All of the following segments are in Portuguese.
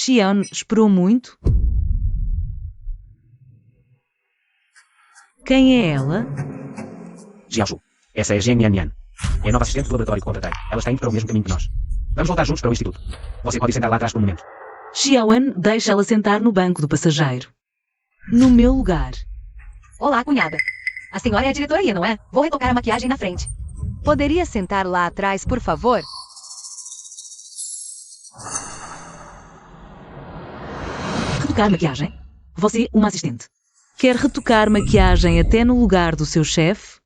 Xian esperou muito. Quem é ela? Jiaoshu, essa é Zhen Nian. É a nova assistente do laboratório que contratei. Ela está indo para o mesmo caminho que nós. Vamos voltar juntos para o instituto. Você pode sentar lá atrás por um momento. Xiaoan deixa ela sentar no banco do passageiro. No meu lugar. Olá, cunhada. A senhora é a diretoria, não é? Vou retocar a maquiagem na frente. Poderia sentar lá atrás, por favor? Retocar maquiagem? Você, uma assistente. Quer retocar maquiagem até no lugar do seu chefe?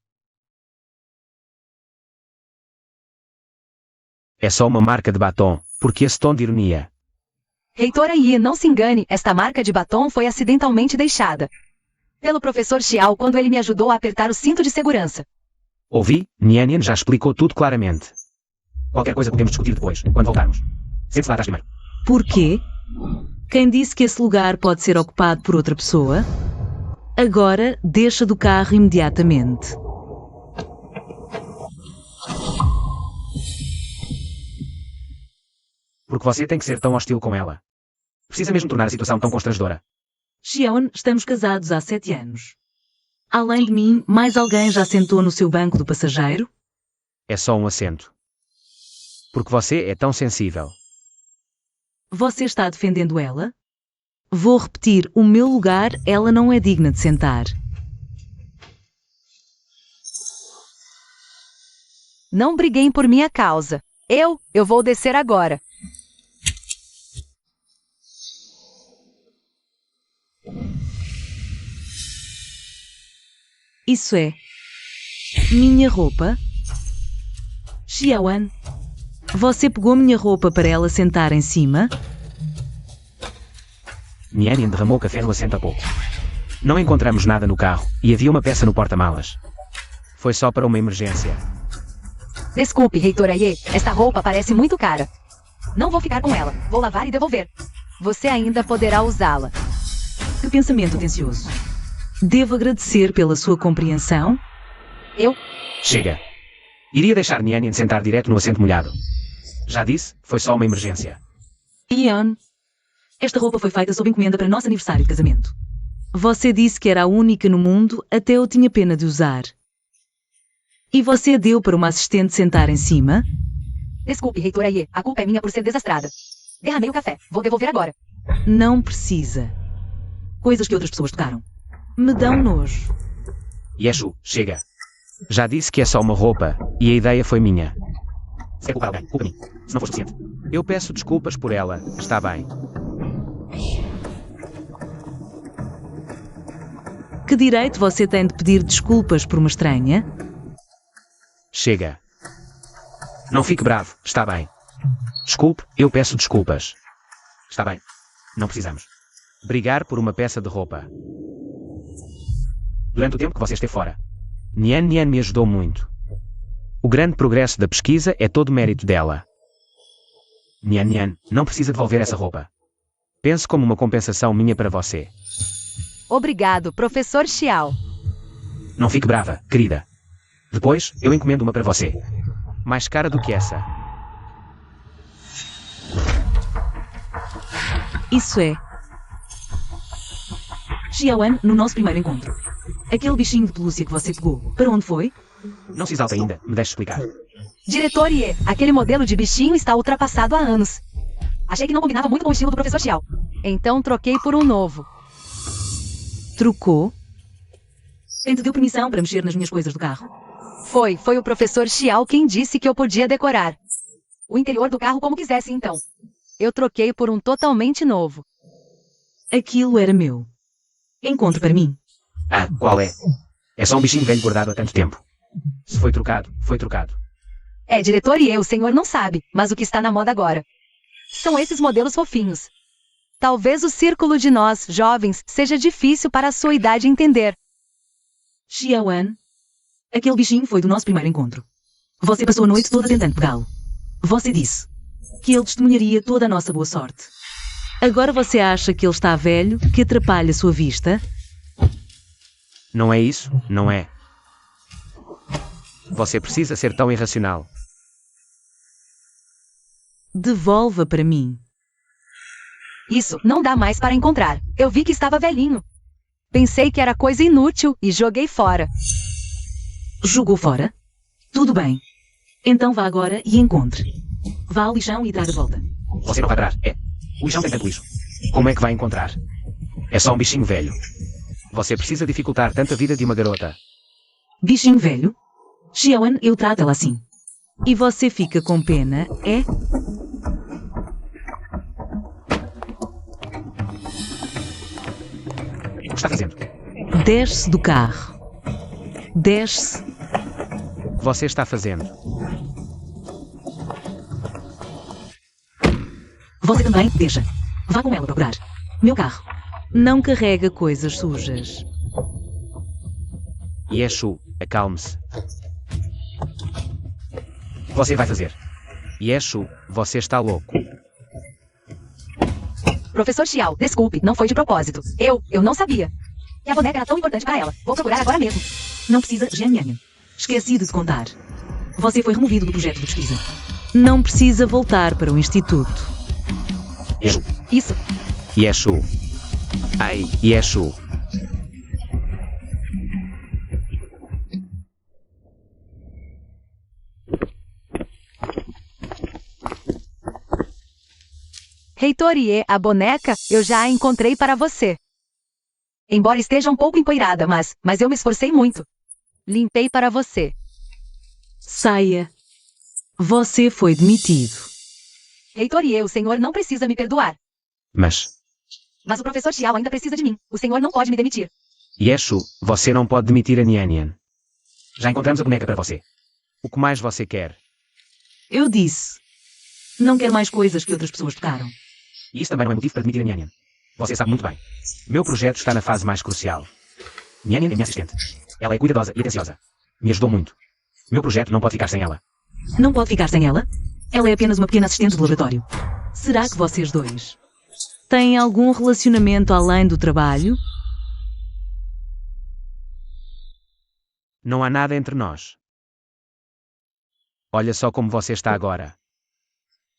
É só uma marca de batom. Por que esse tom de ironia? Reitora Yi, não se engane, esta marca de batom foi acidentalmente deixada pelo professor Xiao quando ele me ajudou a apertar o cinto de segurança. Ouvi, Nian já explicou tudo claramente. Qualquer coisa podemos discutir depois, quando voltarmos. Sente-se lá atrás primeiro. Por quê? Quem disse que esse lugar pode ser ocupado por outra pessoa? Agora, deixa do carro imediatamente. Porque você tem que ser tão hostil com ela. Precisa mesmo tornar a situação tão constrangedora. Xiaoan, estamos casados há 7 anos. Além de mim, mais alguém já sentou no seu banco do passageiro? É só um assento. Porque você é tão sensível. Você está defendendo ela? Vou repetir, o meu lugar, ela não é digna de sentar. Não briguem por minha causa. Eu vou descer agora. Isso é minha roupa? Xiaoan, você pegou minha roupa para ela sentar em cima? Nian derramou café no assento há pouco. Não encontramos nada no carro e havia uma peça no porta-malas. Foi só para uma emergência. Desculpe, reitora Ye, esta roupa parece muito cara. Não vou ficar com ela, vou lavar e devolver. Você ainda poderá usá-la. Que pensamento atencioso. Devo agradecer pela sua compreensão? Chega. Iria deixar Nian sentar direto no assento molhado. Já disse, foi só uma emergência. Ian, esta roupa foi feita sob encomenda para nosso aniversário de casamento. Você disse que era a única no mundo, até eu tinha pena de usar. E você deu para uma assistente sentar em cima? Desculpe, reitora Ye, a culpa é minha por ser desastrada. Derramei o café, vou devolver agora. Não precisa. Coisas que outras pessoas tocaram. Me dão nojo. Yeshu, chega. Já disse que é só uma roupa e a ideia foi minha. Se quer culpar alguém, culpa-me. Se não for suficiente. Eu peço desculpas por ela, está bem. Que direito você tem de pedir desculpas por uma estranha? Chega. Não fique bravo, está bem. Desculpe, eu peço desculpas. Está bem. Não precisamos. Brigar por uma peça de roupa. Durante o tempo que você esteve fora, Nian me ajudou muito. O grande progresso da pesquisa é todo mérito dela. Nian não precisa devolver essa roupa. Pense como uma compensação minha para você. Obrigado, professor Xiao. Não fique brava, querida. Depois, eu encomendo uma para você. Mais cara do que essa. Isso é. Xiaoan, no nosso primeiro encontro. Aquele bichinho de pelúcia que você pegou, para onde foi? Não se exalta ainda, me deixe explicar. Diretor Ye, aquele modelo de bichinho está ultrapassado há anos. Achei que não combinava muito com o estilo do professor Xiao. Então troquei por um novo. Trocou? Quem te deu permissão para mexer nas minhas coisas do carro? Foi o professor Xiao quem disse que eu podia decorar o interior do carro como quisesse, então. Eu troquei por um totalmente novo. Aquilo era meu. Encontre para mim. Ah, qual é? É só um bichinho velho guardado há tanto tempo. Se foi trocado, foi trocado. É, diretor e eu, o senhor não sabe, mas o que está na moda agora são esses modelos fofinhos. Talvez o círculo de nós, jovens, seja difícil para a sua idade entender. Xiaoan, aquele bichinho foi do nosso primeiro encontro. Você passou a noite toda tentando pegá-lo. Você disse que ele testemunharia toda a nossa boa sorte. Agora você acha que ele está velho, que atrapalha a sua vista? Não é isso, não é? Você precisa ser tão irracional. Devolva para mim. Isso, não dá mais para encontrar. Eu vi que estava velhinho. Pensei que era coisa inútil e joguei fora. Jogou fora? Tudo bem. Então vá agora e encontre. Vá ao lixão e traga de volta. Você não vai parar. O lixão tem tanto lixo. Como é que vai encontrar? É só um bichinho velho. Você precisa dificultar tanto a vida de uma garota. Bichinho velho? Xiaoan, eu trato ela assim. E você fica com pena, é? O que está fazendo? Desce do carro. Desce. O que você está fazendo? Você também, deixa. Vá com ela procurar. Meu carro. Não carrega coisas sujas. Yeshu, acalme-se. Você vai fazer. Yeshu, você está louco. Professor Xiao, desculpe, não foi de propósito. Eu não sabia. E a boneca era tão importante para ela. Vou procurar agora mesmo. Não precisa, Jian. Esqueci de te contar. Você foi removido do projeto de pesquisa. Não precisa voltar para o instituto. Yeshu. Isso. Yeshu. Ai, Yeshu. Reitor Ie, a boneca, eu já a encontrei para você. Embora esteja um pouco empoeirada, mas eu me esforcei muito. Limpei para você. Saia. Você foi demitido. Reitor Ie, o senhor não precisa me perdoar. Mas Mas o professor Xiao ainda precisa de mim. O senhor não pode me demitir. Yeshu, você não pode demitir a Nian. Já encontramos a boneca para você. O que mais você quer? Eu disse. Não quero mais coisas que outras pessoas tocaram. E isso também não é motivo para demitir a Nian. Você sabe muito bem. Meu projeto está na fase mais crucial. Nian é minha assistente. Ela é cuidadosa e atenciosa. Me ajudou muito. Meu projeto não pode ficar sem ela. Não pode ficar sem ela? Ela é apenas uma pequena assistente do laboratório. Será que vocês dois têm algum relacionamento além do trabalho? Não há nada entre nós. Olha só como você está agora.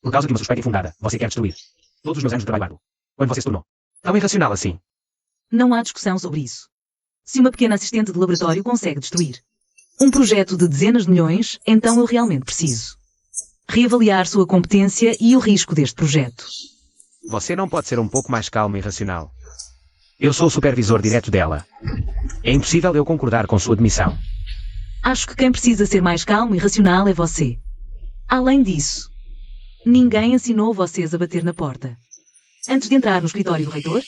Por causa de uma suspeita infundada, você quer destruir todos os meus anos de trabalho árduo. Quando você se tornou tão irracional assim. Não há discussão sobre isso. Se uma pequena assistente de laboratório consegue destruir um projeto de dezenas de milhões, então eu realmente preciso reavaliar sua competência e o risco deste projeto. Você não pode ser um pouco mais calmo e racional. Eu sou o supervisor direto dela. É impossível eu concordar com sua demissão. Acho que quem precisa ser mais calmo e racional é você. Além disso, ninguém ensinou vocês a bater na porta. Antes de entrar no escritório do reitor,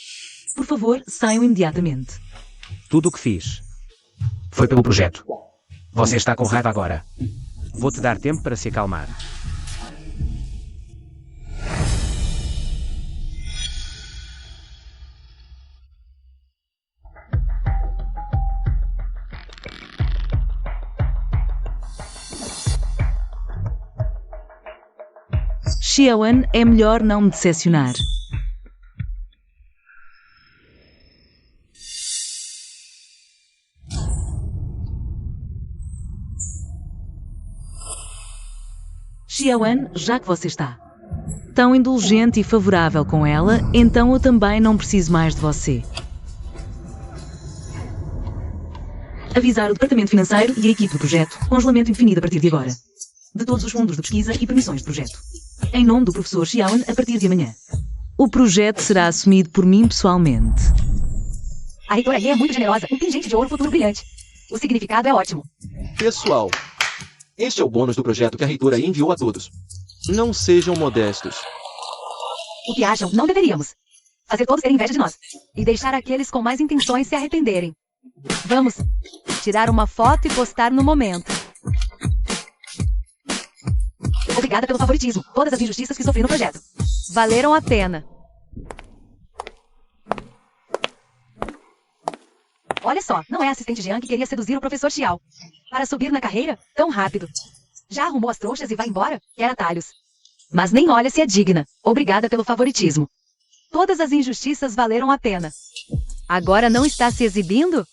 por favor, saiam imediatamente. Tudo o que fiz foi pelo projeto. Você está com raiva agora. Vou-te dar tempo para se acalmar. Xiaoan, é melhor não me decepcionar. Xiaoan, já que você está tão indulgente e favorável com ela, então eu também não preciso mais de você. Avisar o departamento financeiro e a equipe do projeto, congelamento indefinido a partir de agora. De todos os fundos de pesquisa e permissões de projeto. Em nome do professor Xiaoan, a partir de amanhã. O projeto será assumido por mim pessoalmente. A reitora Ie é muito generosa, um pingente de ouro futuro brilhante. O significado é ótimo. Pessoal, este é o bônus do projeto que a reitora enviou a todos. Não sejam modestos. O que acham? Não deveríamos fazer todos terem inveja de nós. E deixar aqueles com mais intenções se arrependerem. Vamos tirar uma foto e postar no momento. Obrigada pelo favoritismo. Todas as injustiças que sofri no projeto valeram a pena. Olha só, não é a assistente Jean que queria seduzir o professor Xiao para subir na carreira tão rápido. Já arrumou as trouxas e vai embora? Quer atalhos. Mas nem olha se é digna. Obrigada pelo favoritismo. Todas as injustiças valeram a pena. Agora não está se exibindo?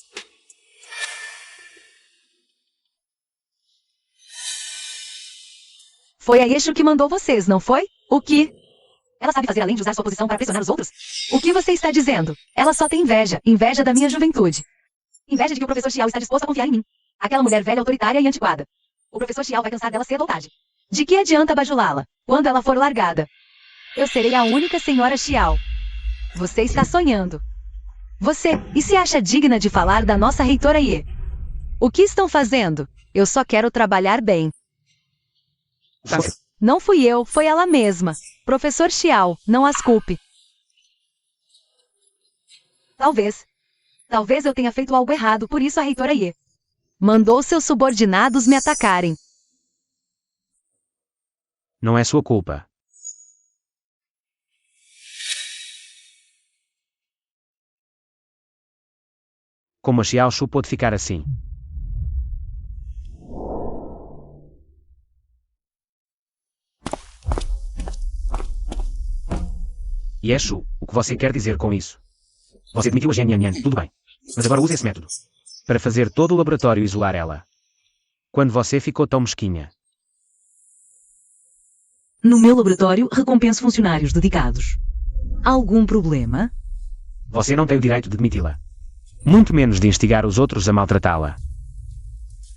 Foi a Yeshu que mandou vocês, não foi? O que? Ela sabe fazer além de usar sua posição para pressionar os outros? O que você está dizendo? Ela só tem inveja. Inveja da minha juventude. Inveja de que o professor Xiao está disposto a confiar em mim. Aquela mulher velha, autoritária e antiquada. O professor Xiao vai cansar dela cedo ou tarde. De que adianta bajulá-la, quando ela for largada? Eu serei a única senhora Xiao. Você está sonhando. Você, e se acha digna de falar da nossa reitora Ye? O que estão fazendo? Eu só quero trabalhar bem. Não fui eu, foi ela mesma. Professor Xiao, não as culpe. Talvez eu tenha feito algo errado, por isso a reitora Ye mandou seus subordinados me atacarem. Não é sua culpa. Como a Xiaoshu pôde ficar assim? Yeshu, o que você quer dizer com isso? Você demitiu a Zhen Yan, tudo bem. Mas agora use esse método. Para fazer todo o laboratório e isolar ela. Quando você ficou tão mesquinha. No meu laboratório, recompenso funcionários dedicados. Algum problema? Você não tem o direito de demiti-la. Muito menos de instigar os outros a maltratá-la.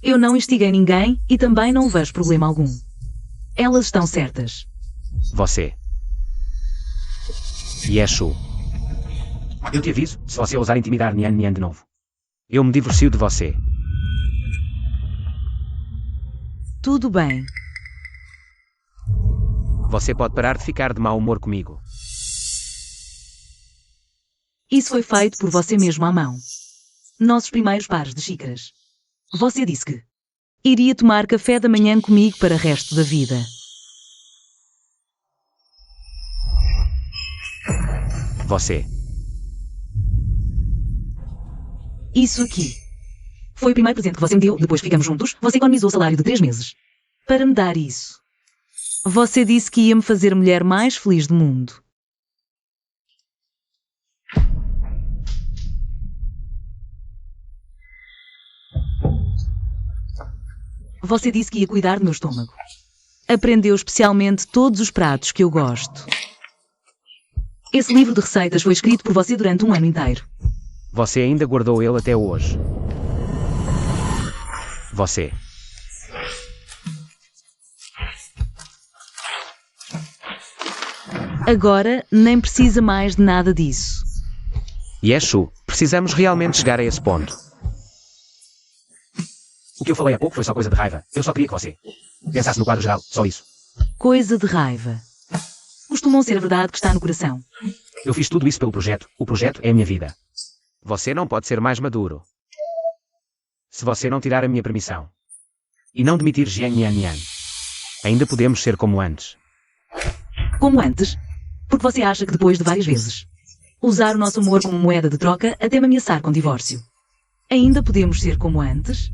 Eu não instiguei ninguém e também não vejo problema algum. Elas estão certas. Você. Yeshu. Eu te aviso, se você ousar intimidar Nian de novo. Eu me divorcio de você. Tudo bem. Você pode parar de ficar de mau humor comigo. Isso foi feito por você mesmo à mão. Nossos primeiros pares de xícaras. Você disse que iria tomar café da manhã comigo para o resto da vida. Você. Isso aqui. Foi o primeiro presente que você me deu depois que ficamos juntos. Você economizou o salário de 3 meses. Para me dar isso. Você disse que ia me fazer a mulher mais feliz do mundo. Você disse que ia cuidar do meu estômago. Aprendeu especialmente todos os pratos que eu gosto. Esse livro de receitas foi escrito por você durante um ano inteiro. Você ainda guardou ele até hoje. Você. Agora nem precisa mais de nada disso. Yeshu, precisamos realmente chegar a esse ponto. O que eu falei há pouco foi só coisa de raiva. Eu só queria que você pensasse no quadro geral, só isso. Coisa de raiva. Costumam ser a verdade que está no coração. Eu fiz tudo isso pelo projeto. O projeto é a minha vida. Você não pode ser mais maduro. Se você não tirar a minha permissão. E não demitir Zhen Yan. Ainda podemos ser como antes. Como antes? Porque você acha que depois de várias vezes usar o nosso amor como moeda de troca até me ameaçar com divórcio. Ainda podemos ser como antes?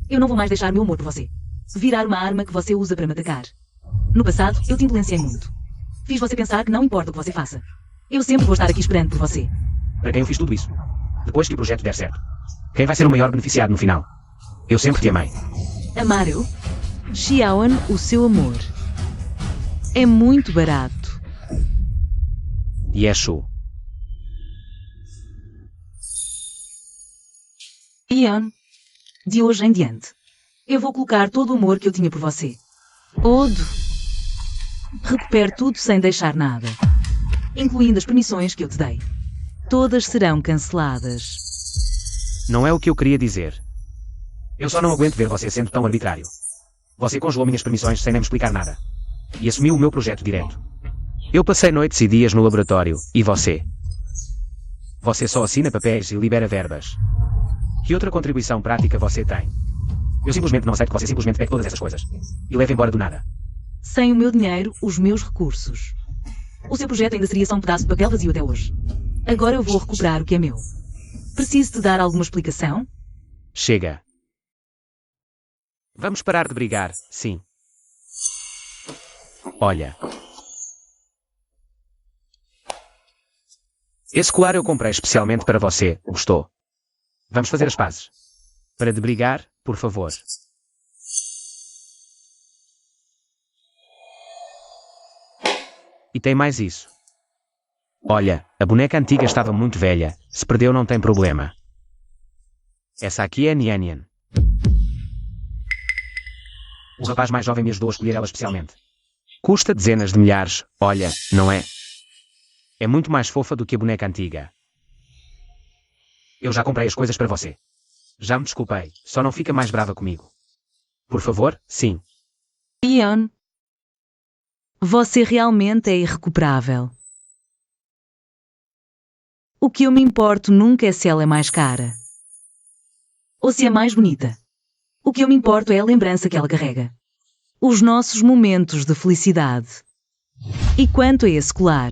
Eu não vou mais deixar meu amor por você virar uma arma que você usa para me atacar. No passado, eu te influenciei muito. Fiz você pensar que não importa o que você faça. Eu sempre vou estar aqui esperando por você. Para quem eu fiz tudo isso? Depois que o projeto der certo. Quem vai ser o maior beneficiado no final? Eu sempre te amei. Amar eu? Xiaoan, o seu amor. É muito barato. Yeshu. Ian, de hoje em diante, eu vou colocar todo o amor que eu tinha por você. Odo. Recupere tudo sem deixar nada. Incluindo as permissões que eu te dei. Todas serão canceladas. Não é o que eu queria dizer. Eu só não aguento ver você sendo tão arbitrário. Você congelou minhas permissões sem nem me explicar nada. E assumiu o meu projeto direto. Eu passei noites e dias no laboratório, e você? Você só assina papéis e libera verbas. Que outra contribuição prática você tem? Eu simplesmente não aceito que você simplesmente pegue todas essas coisas. E leve embora do nada. Sem o meu dinheiro, os meus recursos. O seu projeto ainda seria só um pedaço de papel vazio até hoje. Agora eu vou recuperar o que é meu. Preciso te dar alguma explicação? Chega. Vamos parar de brigar, sim. Olha. Esse colar eu comprei especialmente para você, gostou? Vamos fazer as pazes. Para de brigar, por favor. E tem mais isso. Olha, a boneca antiga estava muito velha. Se perdeu não tem problema. Essa aqui é Nian Nian. O rapaz mais jovem me ajudou a escolher ela especialmente. Custa dezenas de milhares, olha, não é? É muito mais fofa do que a boneca antiga. Eu já comprei as coisas para você. Já me desculpei, só não fica mais brava comigo. Por favor, sim. Ian, você realmente é irrecuperável. O que eu me importo nunca é se ela é mais cara. Ou se é mais bonita. O que eu me importo é a lembrança que ela carrega. Os nossos momentos de felicidade. E quanto a esse colar?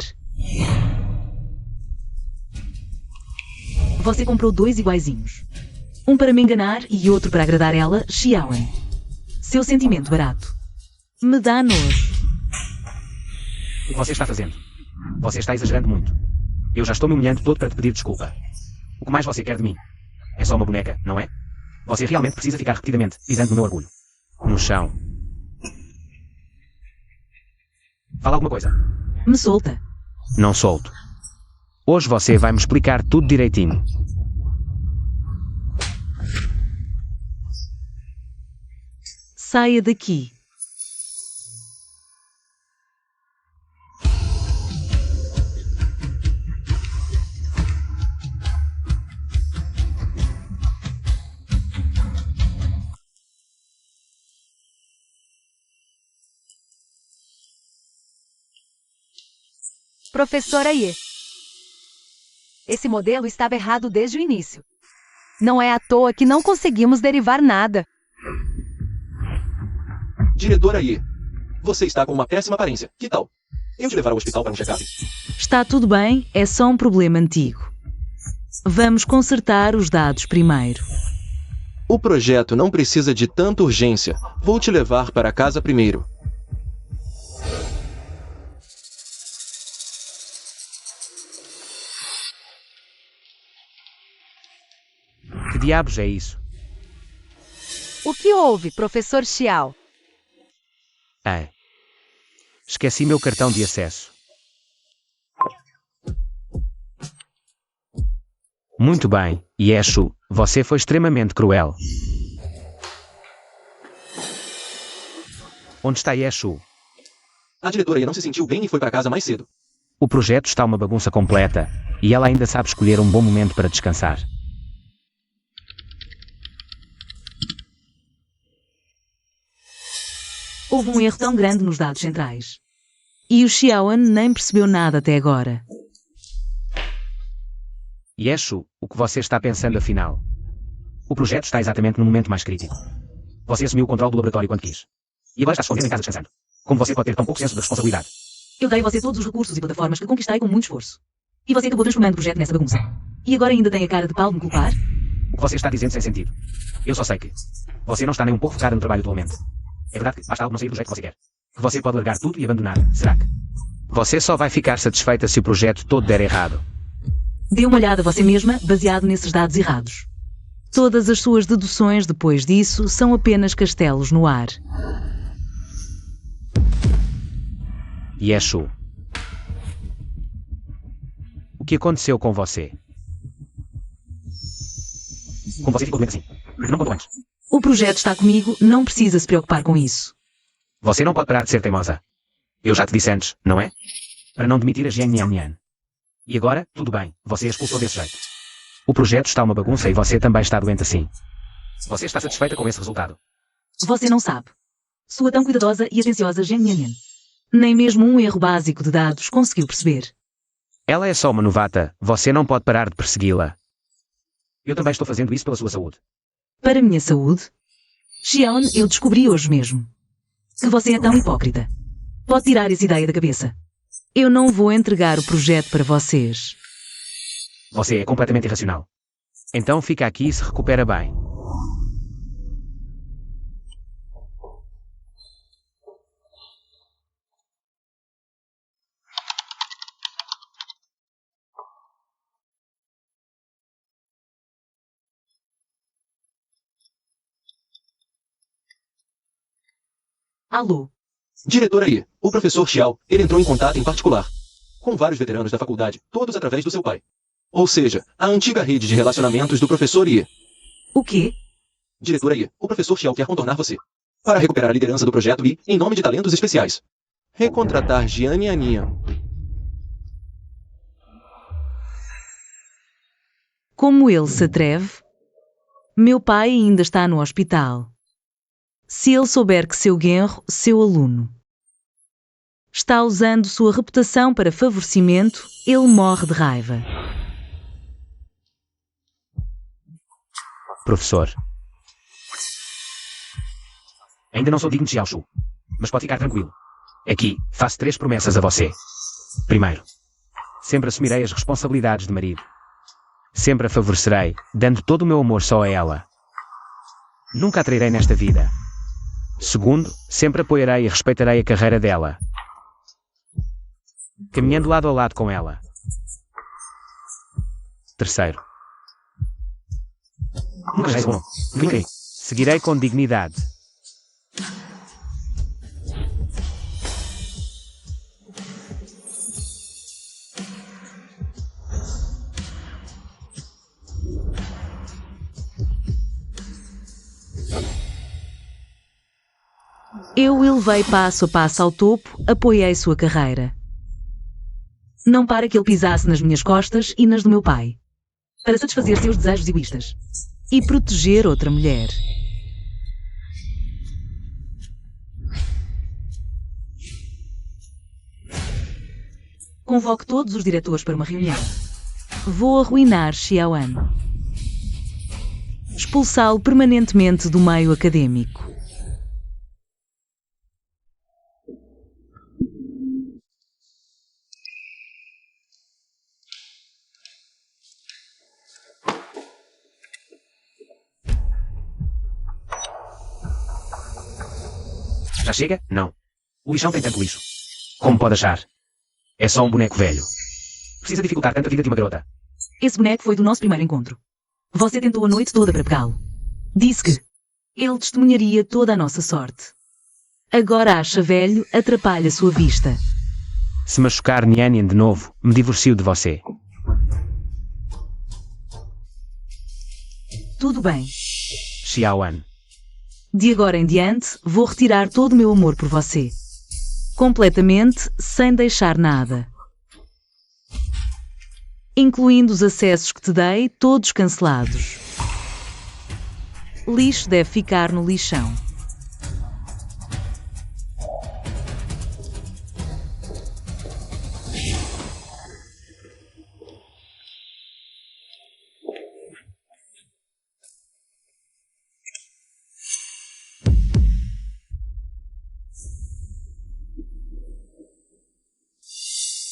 Você comprou 2 iguaizinhos. Um para me enganar e outro para agradar ela, Xiaoan. Seu sentimento barato. Me dá nojo. O que você está fazendo? Você está exagerando muito. Eu já estou me humilhando todo para te pedir desculpa. O que mais você quer de mim? É só uma boneca, não é? Você realmente precisa ficar repetidamente pisando no meu orgulho. No chão. Fala alguma coisa. Me solta. Não solto. Hoje você vai me explicar tudo direitinho. Saia daqui. Professora Ye. Esse modelo estava errado desde o início. Não é à toa que não conseguimos derivar nada. Diretora Yi, você está com uma péssima aparência. Que tal? Eu te levar ao hospital para um check-up? Está tudo bem, é só um problema antigo. Vamos consertar os dados primeiro. O projeto não precisa de tanta urgência. Vou te levar para casa primeiro. Que diabos é isso? O que houve, professor Xiao? Ah. Esqueci meu cartão de acesso. Muito bem, Yeshu, você foi extremamente cruel. Onde está Yeshu? A diretora Yi não se sentiu bem e foi para casa mais cedo. O projeto está uma bagunça completa, e ela ainda sabe escolher um bom momento para descansar. Houve um erro tão grande nos dados centrais. E o Xiaoan nem percebeu nada até agora. Yeshu, o que você está pensando afinal? O projeto está exatamente no momento mais crítico. Você assumiu o controle do laboratório quando quis. E agora está escondendo em casa descansando. Como você pode ter tão pouco senso de responsabilidade? Eu dei a você todos os recursos e plataformas que conquistei com muito esforço. E você acabou transformando o projeto nessa bagunça. E agora ainda tem a cara de pau de me culpar? O que você está dizendo sem sentido. Eu só sei que você não está nem um pouco focada no trabalho atualmente. É verdade que basta algo não sair do jeito que você quer. Que você pode largar tudo e abandonar, será que? Você só vai ficar satisfeita se o projeto todo der errado. Dê uma olhada a você mesma, baseado nesses dados errados. Todas as suas deduções depois disso são apenas castelos no ar. Yeshu. O que aconteceu com você? Como você ficou doente assim? Porque não contou antes. O projeto está comigo, não precisa se preocupar com isso. Você não pode parar de ser teimosa. Eu já te disse antes, não é? Para não demitir a Jian Nian Nian. E agora, tudo bem, você a expulsou desse jeito. O projeto está uma bagunça e você também está doente assim. Você está satisfeita com esse resultado? Você não sabe. Sua tão cuidadosa e atenciosa Jian Yan Yan. Nem mesmo um erro básico de dados conseguiu perceber. Ela é só uma novata, você não pode parar de persegui-la. Eu também estou fazendo isso pela sua saúde. Para minha saúde? Xiaon, eu descobri hoje mesmo que você é tão hipócrita. Pode tirar essa ideia da cabeça. Eu não vou entregar o projeto para vocês. Você é completamente irracional. Então fica aqui e se recupera bem. Alô? Diretora Yi, o professor Xiao, ele entrou em contato em particular com vários veteranos da faculdade, todos através do seu pai. Ou seja, a antiga rede de relacionamentos do professor Yi. O quê? Diretora Yi, o professor Xiao quer contornar você para recuperar a liderança do projeto Yi em nome de talentos especiais. Recontratar Jian Nian. Como ele se atreve? Meu pai ainda está no hospital. Se ele souber que seu Genro, seu aluno, está usando sua reputação para favorecimento, ele morre de raiva. Professor. Ainda não sou digno de Xiaoshu, mas pode ficar tranquilo. Aqui, faço 3 promessas a você. Primeiro, sempre assumirei as responsabilidades de marido. Sempre a favorecerei, dando todo o meu amor só a ela. Nunca a trairei nesta vida. Segundo, sempre apoiarei e respeitarei a carreira dela, caminhando lado a lado com ela. Terceiro, seguirei com dignidade. Eu o elevei passo a passo ao topo, apoiei sua carreira. Não para que ele pisasse nas minhas costas e nas do meu pai, para satisfazer seus desejos egoístas e proteger outra mulher. Convoque todos os diretores para uma reunião. Vou arruinar Xiaoan. Expulsá-lo permanentemente do meio acadêmico. Já chega? Não. O lixão tem tanto lixo. Como pode achar? É só um boneco velho. Precisa dificultar tanto a vida de uma garota. Esse boneco foi do nosso primeiro encontro. Você tentou a noite toda para pegá-lo. Disse que ele testemunharia toda a nossa sorte. Agora acha velho, atrapalha sua vista. Se machucar Nian de novo, me divorcio de você. Tudo bem. Xiaoan. De agora em diante, vou retirar todo o meu amor por você. Completamente, sem deixar nada. Incluindo os acessos que te dei, todos cancelados. Lixo deve ficar no lixão.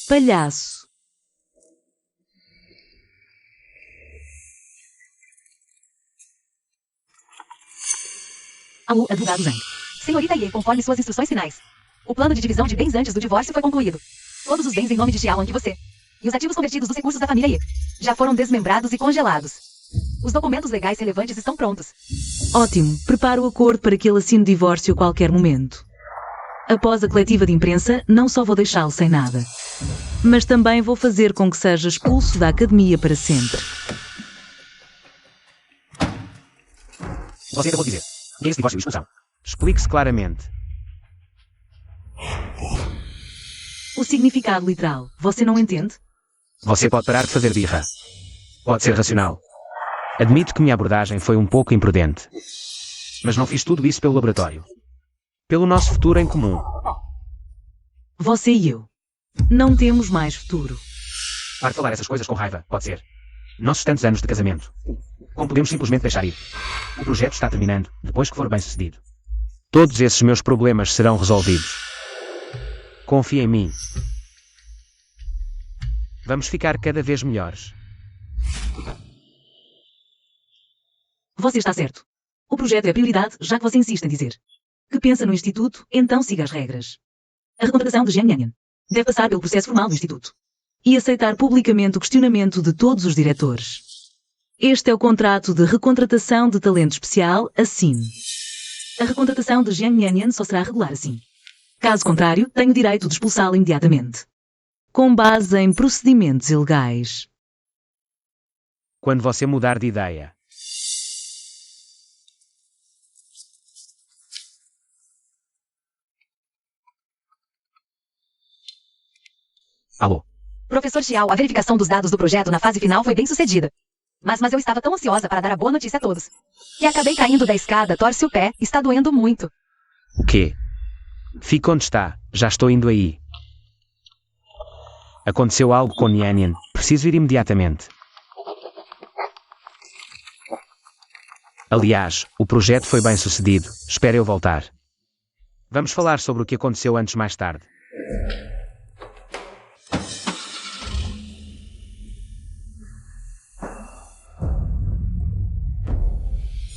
Palhaço. Alô, advogado Zhang. Senhorita Ye, conforme suas instruções finais. O plano de divisão de bens antes do divórcio foi concluído. Todos os bens em nome de Xiaoan que você e os ativos convertidos dos recursos da família Ye já foram desmembrados e congelados. Os documentos legais relevantes estão prontos. Ótimo. Preparo o acordo para que ele assine o divórcio a qualquer momento. Após a coletiva de imprensa, não só vou deixá-lo sem nada, mas também vou fazer com que seja expulso da academia para sempre. Você acabou de dizer. E esse divórcio e expulsão? Explique-se claramente. O significado literal, você não entende? Você pode parar de fazer birra. Pode ser racional. Admito que minha abordagem foi um pouco imprudente. Mas não fiz tudo isso pelo laboratório. Pelo nosso futuro em comum. Você e eu. Não temos mais futuro. Para de falar essas coisas com raiva, pode ser. Nossos tantos anos de casamento. Como podemos simplesmente deixar ir? O projeto está terminando, depois que for bem sucedido. Todos esses meus problemas serão resolvidos. Confie em mim. Vamos ficar cada vez melhores. Você está certo. O projeto é prioridade, já que você insiste em dizer que pensa no Instituto, então siga as regras. A recontratação de Jian Nian deve passar pelo processo formal do Instituto e aceitar publicamente o questionamento de todos os diretores. Este é o contrato de recontratação de talento especial, assine. A recontratação de Jian Nian só será regular assim Caso contrário, tenho direito de expulsá-lo imediatamente. Com base em procedimentos ilegais. Quando você mudar de ideia. Alô? Professor Xiao, a verificação dos dados do projeto na fase final foi bem sucedida. Mas eu estava tão ansiosa para dar a boa notícia a todos. Que acabei caindo da escada, torce o pé, está doendo muito. O quê? Fique onde está, já estou indo aí. Aconteceu algo com Nian. Preciso ir imediatamente. Aliás, o projeto foi bem sucedido. Espere eu voltar. Vamos falar sobre o que aconteceu antes mais tarde.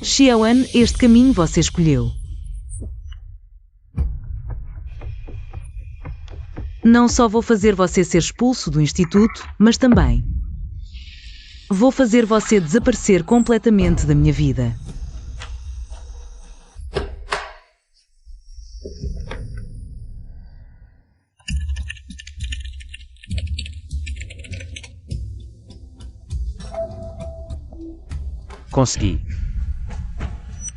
Xiaoan, este caminho você escolheu. Não só vou fazer você ser expulso do instituto, mas também vou fazer você desaparecer completamente da minha vida. Consegui.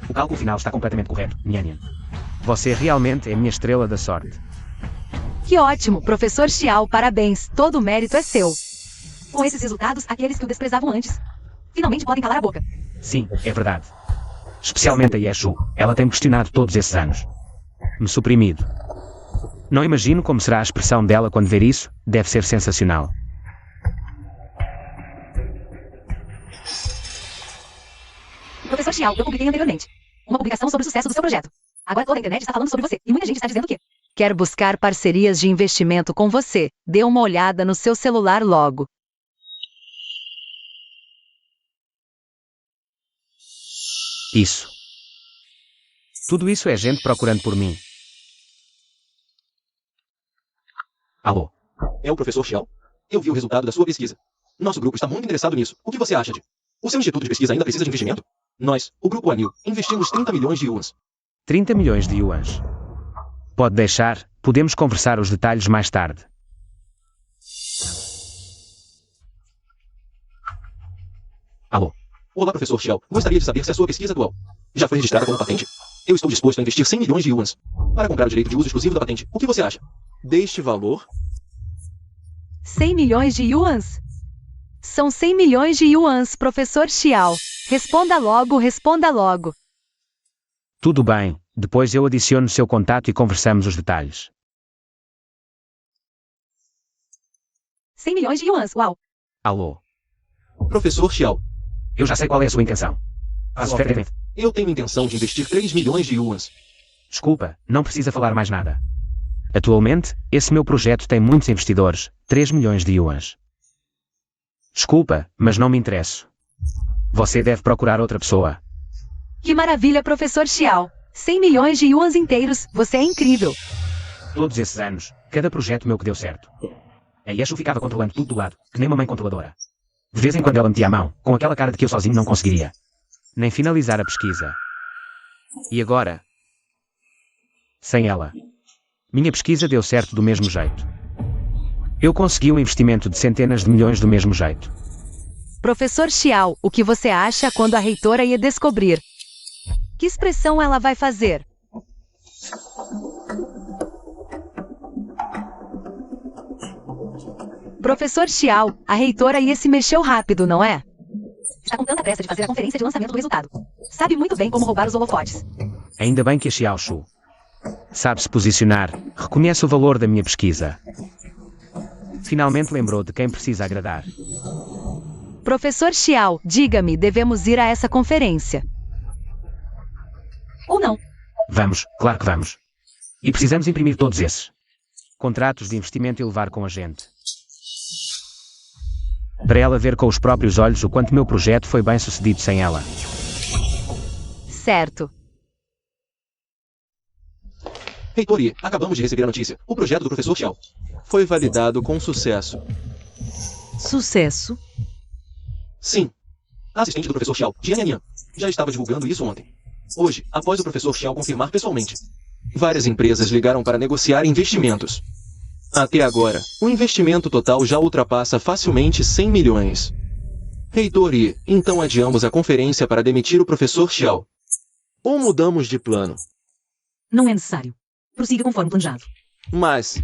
O cálculo final está completamente correto, Nian. Você realmente é a minha estrela da sorte. Que ótimo, professor Xiao, parabéns, todo o mérito é seu. Com esses resultados, aqueles que o desprezavam antes, finalmente podem calar a boca. Sim, é verdade. Especialmente a Yeshu. Ela tem questionado todos esses anos. Me suprimido. Não imagino como será a expressão dela quando ver isso. Deve ser sensacional. Professor Xiao, eu publiquei anteriormente uma publicação sobre o sucesso do seu projeto. Agora toda a internet está falando sobre você, e muita gente está dizendo que quer buscar parcerias de investimento com você. Dê uma olhada no seu celular logo. Isso. Tudo isso é gente procurando por mim. Alô? É o professor Xiao. Eu vi o resultado da sua pesquisa. Nosso grupo está muito interessado nisso. O que você acha de... O seu instituto de pesquisa ainda precisa de investimento? Nós, o grupo Anil, investimos 30 milhões de yuans. 30 milhões de yuans. Pode deixar, podemos conversar os detalhes mais tarde. Alô? Olá, professor Xiao. Gostaria de saber se a sua pesquisa atual já foi registrada como patente? Eu estou disposto a investir 100 milhões de yuans para comprar o direito de uso exclusivo da patente. O que você acha? Deste valor? 100 milhões de yuans? São 100 milhões de yuans, professor Xiao. Responda logo, responda logo. Tudo bem, depois eu adiciono seu contato e conversamos os detalhes. 100 milhões de yuans, uau. Alô? Professor Xiao, Eu já sei qual é a sua intenção. Faz oferta. eu tenho intenção de investir 3 milhões de yuans. Desculpa, não precisa falar mais nada. Atualmente, esse meu projeto tem muitos investidores, 3 milhões de yuans. Desculpa, mas não me interesso. Você deve procurar outra pessoa. Que maravilha, professor Xiao. 100 milhões de yuans inteiros, você é incrível. Todos esses anos, cada projeto meu que deu certo. A Yeshu ficava controlando tudo do lado, que nem uma mãe controladora. De vez em quando ela metia a mão, com aquela cara de que eu sozinho não conseguiria. Nem finalizar a pesquisa. E agora? Sem ela. Minha pesquisa deu certo do mesmo jeito. Eu consegui um investimento de centenas de milhões do mesmo jeito. Professor Xiao, o que você acha quando a reitora ia descobrir? Que expressão ela vai fazer? Professor Xiao, a reitora ia se mexeu rápido, não é? Está com tanta pressa de fazer a conferência de lançamento do resultado. Sabe muito bem como roubar os holofotes. Ainda bem que a Xiaoshu sabe se posicionar, reconhece o valor da minha pesquisa. Finalmente lembrou de quem precisa agradar. Professor Xiao, diga-me, devemos ir a essa conferência. Ou não? Vamos, claro que vamos. E precisamos imprimir todos esses contratos de investimento e levar com a gente. Para ela ver com os próprios olhos o quanto meu projeto foi bem sucedido sem ela. Certo. Reitori, acabamos de receber a notícia. O projeto do professor Xiao foi validado com sucesso. Sucesso? Sim. A assistente do professor Xiao, Jian Yan, já estava divulgando isso ontem. Hoje, após o professor Xiao confirmar pessoalmente Várias empresas ligaram para negociar investimentos. Até agora, o investimento total já ultrapassa facilmente 100 milhões. Reitor Yi, então adiamos a conferência para demitir o professor Xiao. Ou mudamos de plano. Não é necessário. Prossiga conforme planejado. Mas,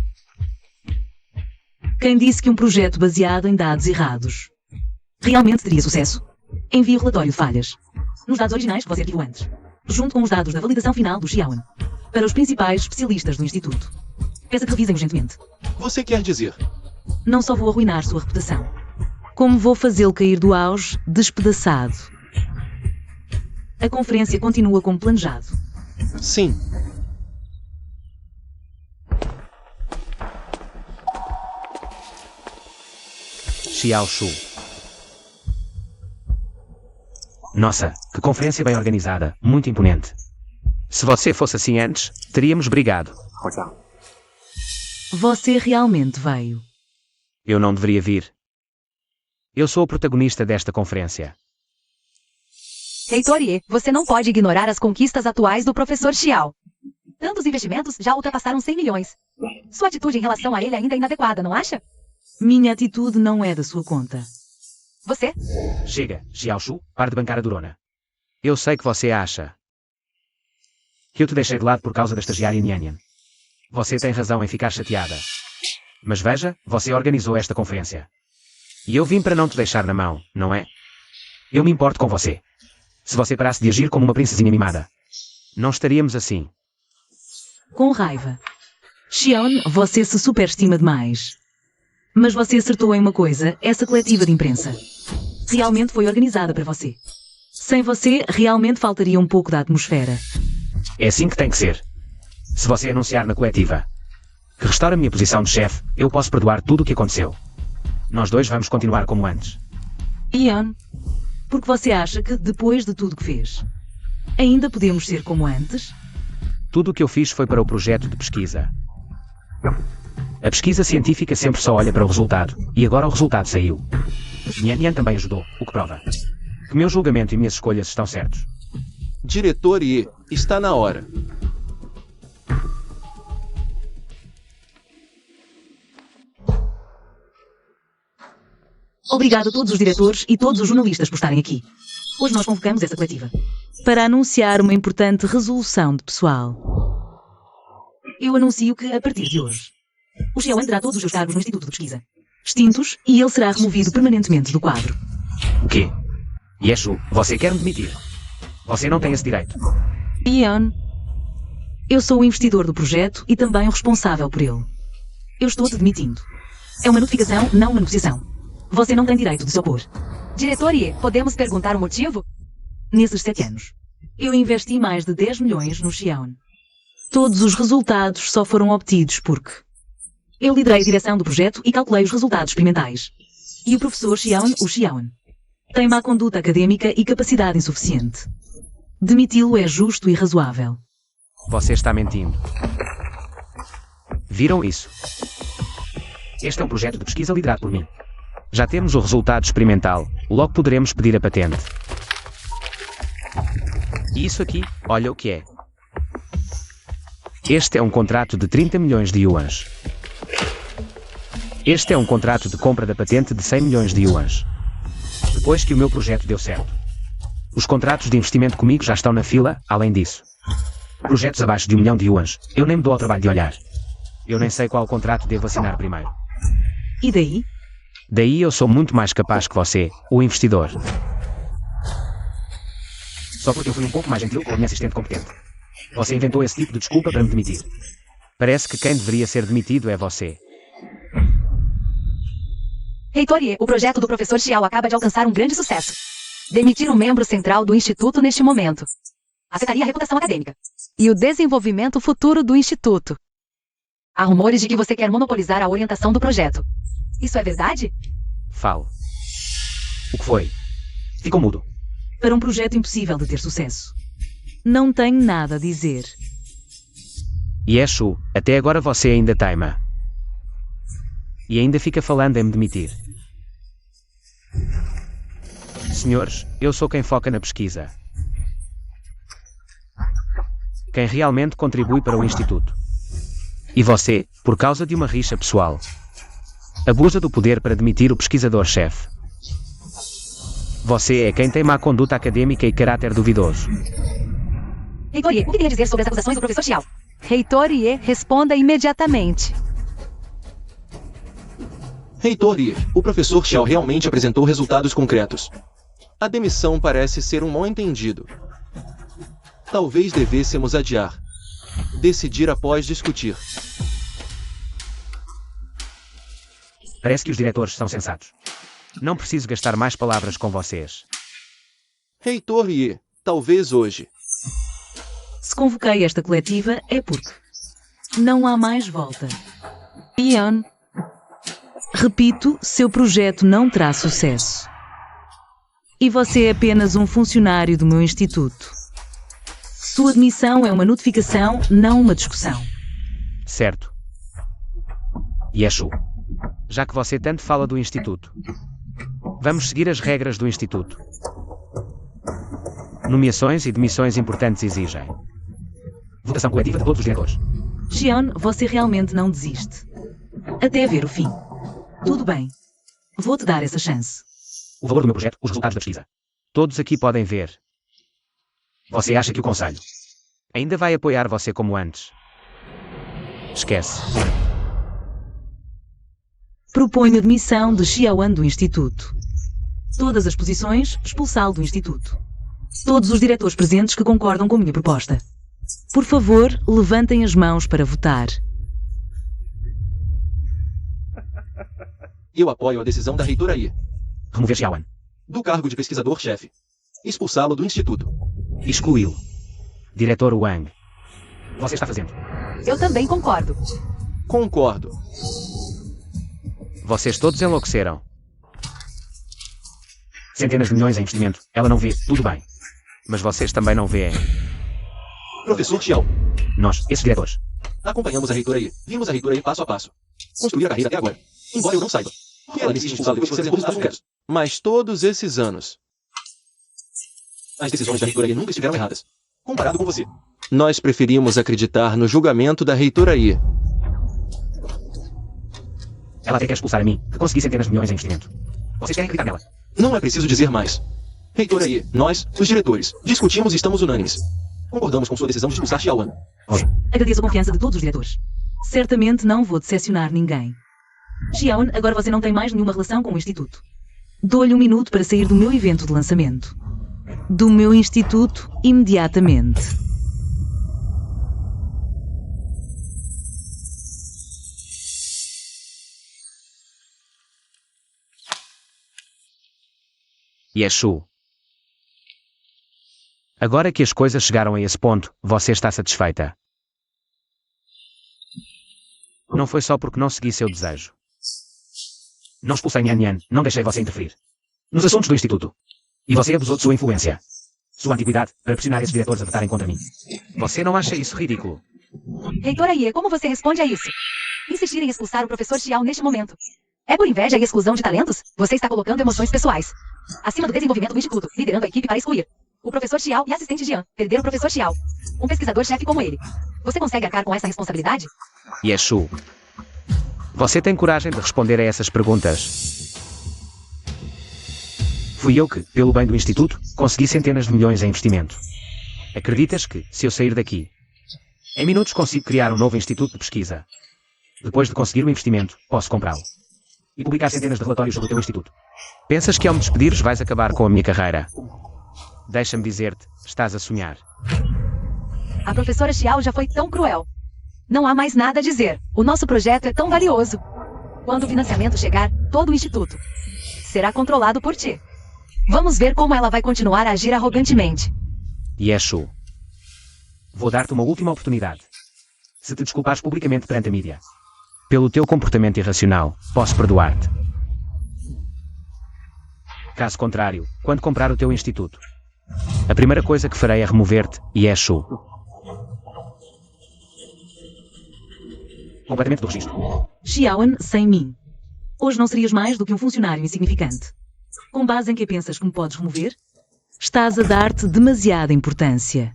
Quem disse que um projeto baseado em dados errados realmente teria sucesso? Envie o relatório de falhas. Nos dados originais que você arquivou antes, junto com os dados da validação final do Xiaoan, para os principais especialistas do Instituto. Peça que revisem urgentemente. você quer dizer? Não só vou arruinar sua reputação, como vou fazê-lo cair do auge despedaçado. A conferência continua como planejado. Sim. Xiao Shu. Nossa, que conferência bem organizada, muito imponente. Se você fosse assim antes, teríamos brigado. Você realmente veio. Eu não deveria vir. Eu sou o protagonista desta conferência. Reitor Yi, você não pode ignorar as conquistas atuais do professor Xiao. Tantos investimentos já ultrapassaram 100 milhões. Sua atitude em relação a ele ainda é inadequada, não acha? Minha atitude não é da sua conta. Você? Chega, Xiao Shu, pare de bancar a durona. Eu sei que você acha que eu te deixei de lado por causa da estagiária Nianyan. Você tem razão em ficar chateada. Mas veja, você organizou esta conferência. E eu vim para não te deixar na mão, não é? Eu me importo com você. Se você parasse de agir como uma princesinha mimada, não estaríamos assim. Com raiva. Xiaon, você se superestima demais. Mas você acertou em uma coisa, essa coletiva de imprensa realmente foi organizada para você. Sem você, realmente faltaria um pouco da atmosfera. É assim que tem que ser. Se você anunciar na coletiva que restaura a minha posição de chefe, eu posso perdoar tudo o que aconteceu. Nós dois vamos continuar como antes. Ian, porque você acha que, depois de tudo que fez, ainda podemos ser como antes? Tudo o que eu fiz foi para o projeto de pesquisa. A pesquisa científica sempre só olha para o resultado, e agora o resultado saiu. Nian também ajudou, o que prova que meu julgamento e minhas escolhas estão certos. Diretor Yi, está na hora. Obrigado a todos os diretores e todos os jornalistas por estarem aqui. Hoje nós convocamos essa coletiva para anunciar uma importante resolução de pessoal. Eu anuncio que, a partir de hoje, o Xiaoan terá todos os seus cargos no Instituto de Pesquisa extintos e ele será removido permanentemente do quadro. O quê? Yeshu, você quer me demitir? Você não tem esse direito. Ian, eu sou o investidor do projeto e também o responsável por ele. Eu estou te demitindo. É uma notificação, não uma negociação. Você não tem direito de se opor. Diretor Yi, podemos perguntar o motivo? Nesses 7 anos, eu investi mais de 10 milhões no Xiaoan. Todos os resultados só foram obtidos porque eu liderei a direção do projeto e calculei os resultados experimentais. E o professor Xiaoan, o Xiaoan, tem má conduta acadêmica e capacidade insuficiente. Demiti-lo é justo e razoável. Você está mentindo. Viram isso? Este é um projeto de pesquisa liderado por mim. Já temos o resultado experimental, logo poderemos pedir a patente. E isso aqui, olha o que é. Este é um contrato de 30 milhões de yuans. Este é um contrato de compra da patente de 100 milhões de yuans. Depois que o meu projeto deu certo. Os contratos de investimento comigo já estão na fila, além disso. Projetos abaixo de 1 milhão de yuans, eu nem me dou ao trabalho de olhar. Eu nem sei qual contrato devo assinar primeiro. E daí? Daí eu sou muito mais capaz que você, o investidor. Só porque eu fui um pouco mais gentil com a minha assistente competente. Você inventou esse tipo de desculpa para me demitir. Parece que quem deveria ser demitido é você. Reitor Yi, o projeto do professor Xiao acaba de alcançar um grande sucesso. Demitir um membro central do Instituto neste momento afetaria a reputação acadêmica e o desenvolvimento futuro do Instituto. Há rumores de que você quer monopolizar a orientação do projeto. Isso é verdade? Falo. O que foi? Ficou mudo. Para um projeto impossível de ter sucesso. Não tenho nada a dizer. Yeshu, até agora você ainda teima. E ainda fica falando em me demitir. Senhores, eu sou quem foca na pesquisa. quem realmente contribui para o Instituto. E você, por causa de uma rixa pessoal, abusa do poder para demitir o pesquisador-chefe. Você é quem tem má conduta acadêmica e caráter duvidoso. Reitor Ye, o que tem a dizer sobre as acusações do professor Xiao? Reitor Ye, responda imediatamente. Reitor Ye, o professor Xiao realmente apresentou resultados concretos. A demissão parece ser um mal-entendido. Talvez devêssemos adiar. Decidir após discutir. Parece que os diretores são sensatos. Não preciso gastar mais palavras com vocês. Reitor Ye, talvez hoje. Se convoquei esta coletiva é porque não há mais volta. Ian, repito, seu projeto não terá sucesso. E você é apenas um funcionário do meu instituto. Sua admissão é uma notificação, não uma discussão. Certo. Yeshu, já que você tanto fala do Instituto, vamos seguir as regras do Instituto. Nomeações e demissões importantes exigem votação coletiva de todos os diretores. Xion, você realmente não desiste. Até ver o fim. Tudo bem. Vou-te dar essa chance. O valor do meu projeto, os resultados da pesquisa. Todos aqui podem ver. Você acha que o Conselho ainda vai apoiar você como antes? Esquece. Proponho a demissão de Xiaoan do Instituto. Todas as posições, expulsá-lo do Instituto. Todos os diretores presentes que concordam com a minha proposta. Por favor, levantem as mãos para votar. Eu apoio a decisão da reitora Ye. Remover Xiaoan. Do cargo de pesquisador-chefe. Expulsá-lo do instituto. Excluí-lo. Diretor Wang. Você está fazendo. Eu também concordo. Concordo. Vocês todos enlouqueceram. Centenas de milhões em investimento. Ela não vê, tudo bem. Mas vocês também não veem. Professor Xiao. Nós, esses diretores. Acompanhamos a reitora Ye. Vimos a reitora Ye passo a passo. Construir a carreira até agora. Embora eu não saiba. Ela disse expulsá-lo depois de fazer resultados concretos. Mas todos esses anos. As decisões da reitora Ye nunca estiveram erradas. Comparado com você. Nós preferimos acreditar no julgamento da reitora Ye. Ela até quer expulsar a mim, que consegui centenas de milhões em investimento. Vocês querem acreditar nela? Não é preciso dizer mais. Reitora Ye, nós, os diretores, discutimos e estamos unânimes. Concordamos com sua decisão de expulsar Xiaoan. Agradeço a confiança de todos os diretores. Certamente não vou decepcionar ninguém. Xiaoan, agora você não tem mais nenhuma relação com o Instituto. Dou-lhe um minuto para sair do meu evento de lançamento. Do meu instituto, imediatamente. Yeshu. Agora que as coisas chegaram a esse ponto, você está satisfeita. Não foi só porque não segui seu desejo. Não expulsei Nian Nian, não deixei você interferir nos assuntos do Instituto. E você abusou de sua influência, sua antiguidade, para pressionar esses diretores a votarem contra mim. Você não acha isso ridículo? Reitora Ye, como você responde a isso? Insistir em expulsar o professor Xiao neste momento. É por inveja e exclusão de talentos? Você está colocando emoções pessoais acima do desenvolvimento do Instituto, liderando a equipe para excluir o professor Xiao e a assistente Jian, perder o professor Xiao. Um pesquisador-chefe como ele. Você consegue arcar com essa responsabilidade? Yeshu. Você tem coragem de responder a essas perguntas? Fui eu que, pelo bem do Instituto, consegui centenas de milhões em investimento. Acreditas que, se eu sair daqui, em minutos consigo criar um novo instituto de pesquisa? Depois de conseguir o investimento, posso comprá-lo e publicar centenas de relatórios sobre o teu instituto. Pensas que ao me despedires vais acabar com a minha carreira? Deixa-me dizer-te, estás a sonhar. A professora Xiao já foi tão cruel. Não há mais nada a dizer. O nosso projeto é tão valioso. Quando o financiamento chegar, todo o instituto será controlado por ti. Vamos ver como ela vai continuar a agir arrogantemente. Yeshu. Vou dar-te uma última oportunidade. Se te desculpares publicamente perante a mídia pelo teu comportamento irracional, posso perdoar-te. Caso contrário, quando comprar o teu instituto, a primeira coisa que farei é remover-te, Yeshu. Completamente do registro. Xiaoan, sem mim. Hoje não serias mais do que um funcionário insignificante. Com base em que pensas que me podes remover? Estás a dar-te demasiada importância.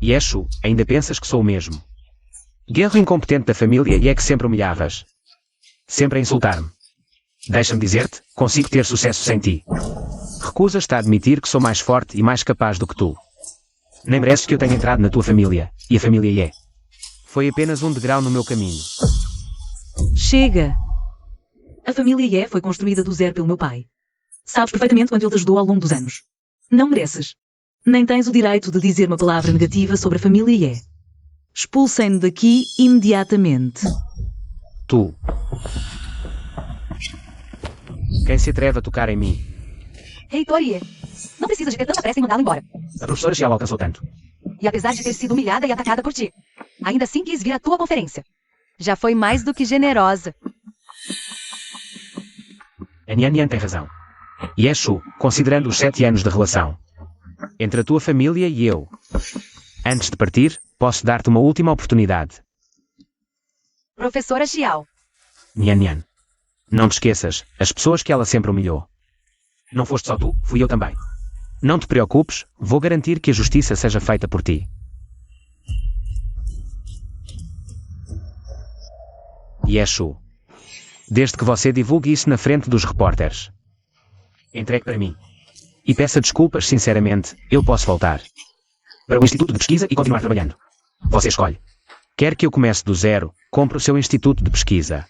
Yeshu, ainda pensas que sou o mesmo? Guerro incompetente da família e é que sempre humilhavas. Sempre a insultar-me. Deixa-me dizer-te, consigo ter sucesso sem ti. Recusas-te a admitir que sou mais forte e mais capaz do que tu. Nem mereces que eu tenha entrado na tua família, e a família é. Foi apenas um degrau no meu caminho. Chega! A família Ye foi construída do zero pelo meu pai. Sabes perfeitamente quanto ele te ajudou ao longo dos anos. Não mereces. Nem tens o direito de dizer uma palavra negativa sobre a família Ye. Expulsem-no daqui imediatamente. Tu. Quem se atreve a tocar em mim? Reitor Ye, não precisa de ter tanta pressa em mandá-lo embora. A professora Xiao alcançou tanto. E apesar de ter sido humilhada e atacada por ti, ainda assim quis vir à tua conferência. Já foi mais do que generosa. A Nian Nian tem razão. Yeshu, considerando os 7 anos de relação entre a tua família e eu. Antes de partir, posso dar-te uma última oportunidade. Professora Xiao, Nian Nian. Não te esqueças, as pessoas que ela sempre humilhou. Não foste só tu, fui eu também. Não te preocupes, vou garantir que a justiça seja feita por ti. Yeshu. Desde que você divulgue isso na frente dos repórteres. Entregue para mim. E peça desculpas sinceramente, eu posso voltar para o Instituto de Pesquisa e continuar trabalhando. Você escolhe. Quer que eu comece do zero, compre o seu Instituto de Pesquisa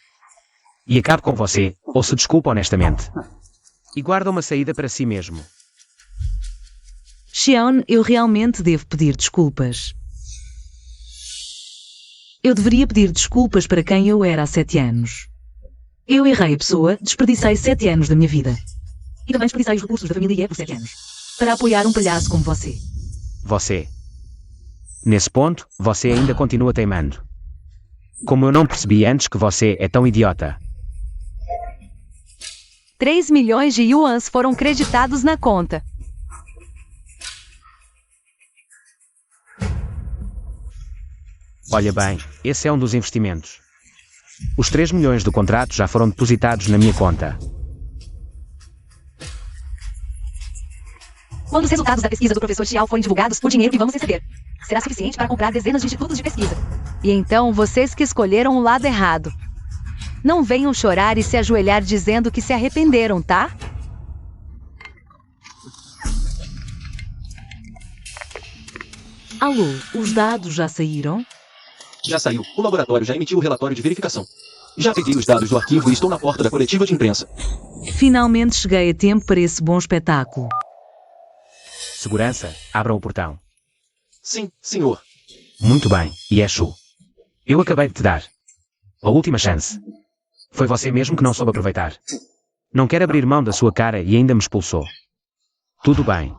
e acabe com você, ou se desculpa honestamente e guarda uma saída para si mesmo. Xion, eu realmente devo pedir desculpas. Eu deveria pedir desculpas para quem eu era há 7 anos. Eu errei a pessoa, desperdicei 7 anos da minha vida. E também desperdicei os recursos da família Ye por 7 anos. Para apoiar um palhaço como você. Você. Nesse ponto, você ainda continua teimando. Como eu não percebi antes que você é tão idiota. 3 milhões de yuans foram creditados na conta. Olha bem, esse é um dos investimentos. Os 3 milhões do contrato já foram depositados na minha conta. Quando os resultados da pesquisa do professor Xiao forem divulgados, o dinheiro que vamos receber será suficiente para comprar dezenas de institutos de pesquisa. E então, vocês que escolheram o lado errado. Não venham chorar e se ajoelhar dizendo que se arrependeram, tá? Alô, os dados já saíram? Já saiu. O laboratório já emitiu o relatório de verificação. Já peguei os dados do arquivo e estou na porta da coletiva de imprensa. Finalmente cheguei a tempo para esse bom espetáculo. Segurança, abram o portão. Sim, senhor. Muito bem, Yeshu. Eu acabei de te dar a última chance. Foi você mesmo que não soube aproveitar. Não quer abrir mão da sua cara e ainda me expulsou. Tudo bem.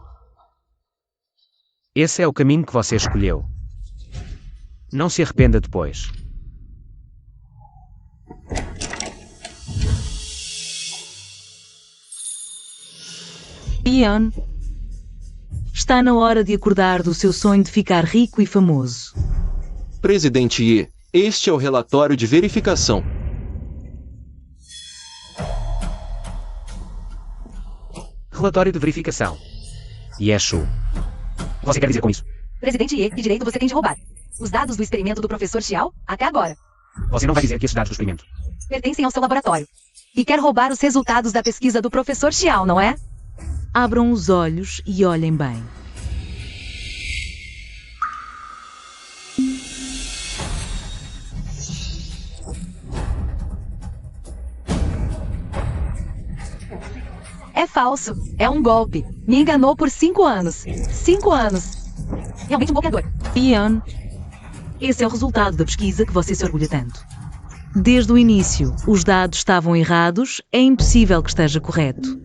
Esse é o caminho que você escolheu. Não se arrependa depois. Ian, está na hora de acordar do seu sonho de ficar rico e famoso. Presidente Ye, este é o relatório de verificação. Relatório de verificação. Yeshu. Você quer dizer com isso? Presidente Ye, que direito você tem de roubar? Os dados do experimento do professor Xiao, até agora, Você não vai dizer que esses dados do experimento pertencem ao seu laboratório. E quer roubar os resultados da pesquisa do professor Xiao, não é? Abram os olhos e olhem bem. É falso. É um golpe. Me enganou por 5 anos. 5 anos. Realmente um golpeador. Ian, esse é o resultado da pesquisa que você se orgulha tanto. Desde o início, os dados estavam errados, é impossível que esteja correto.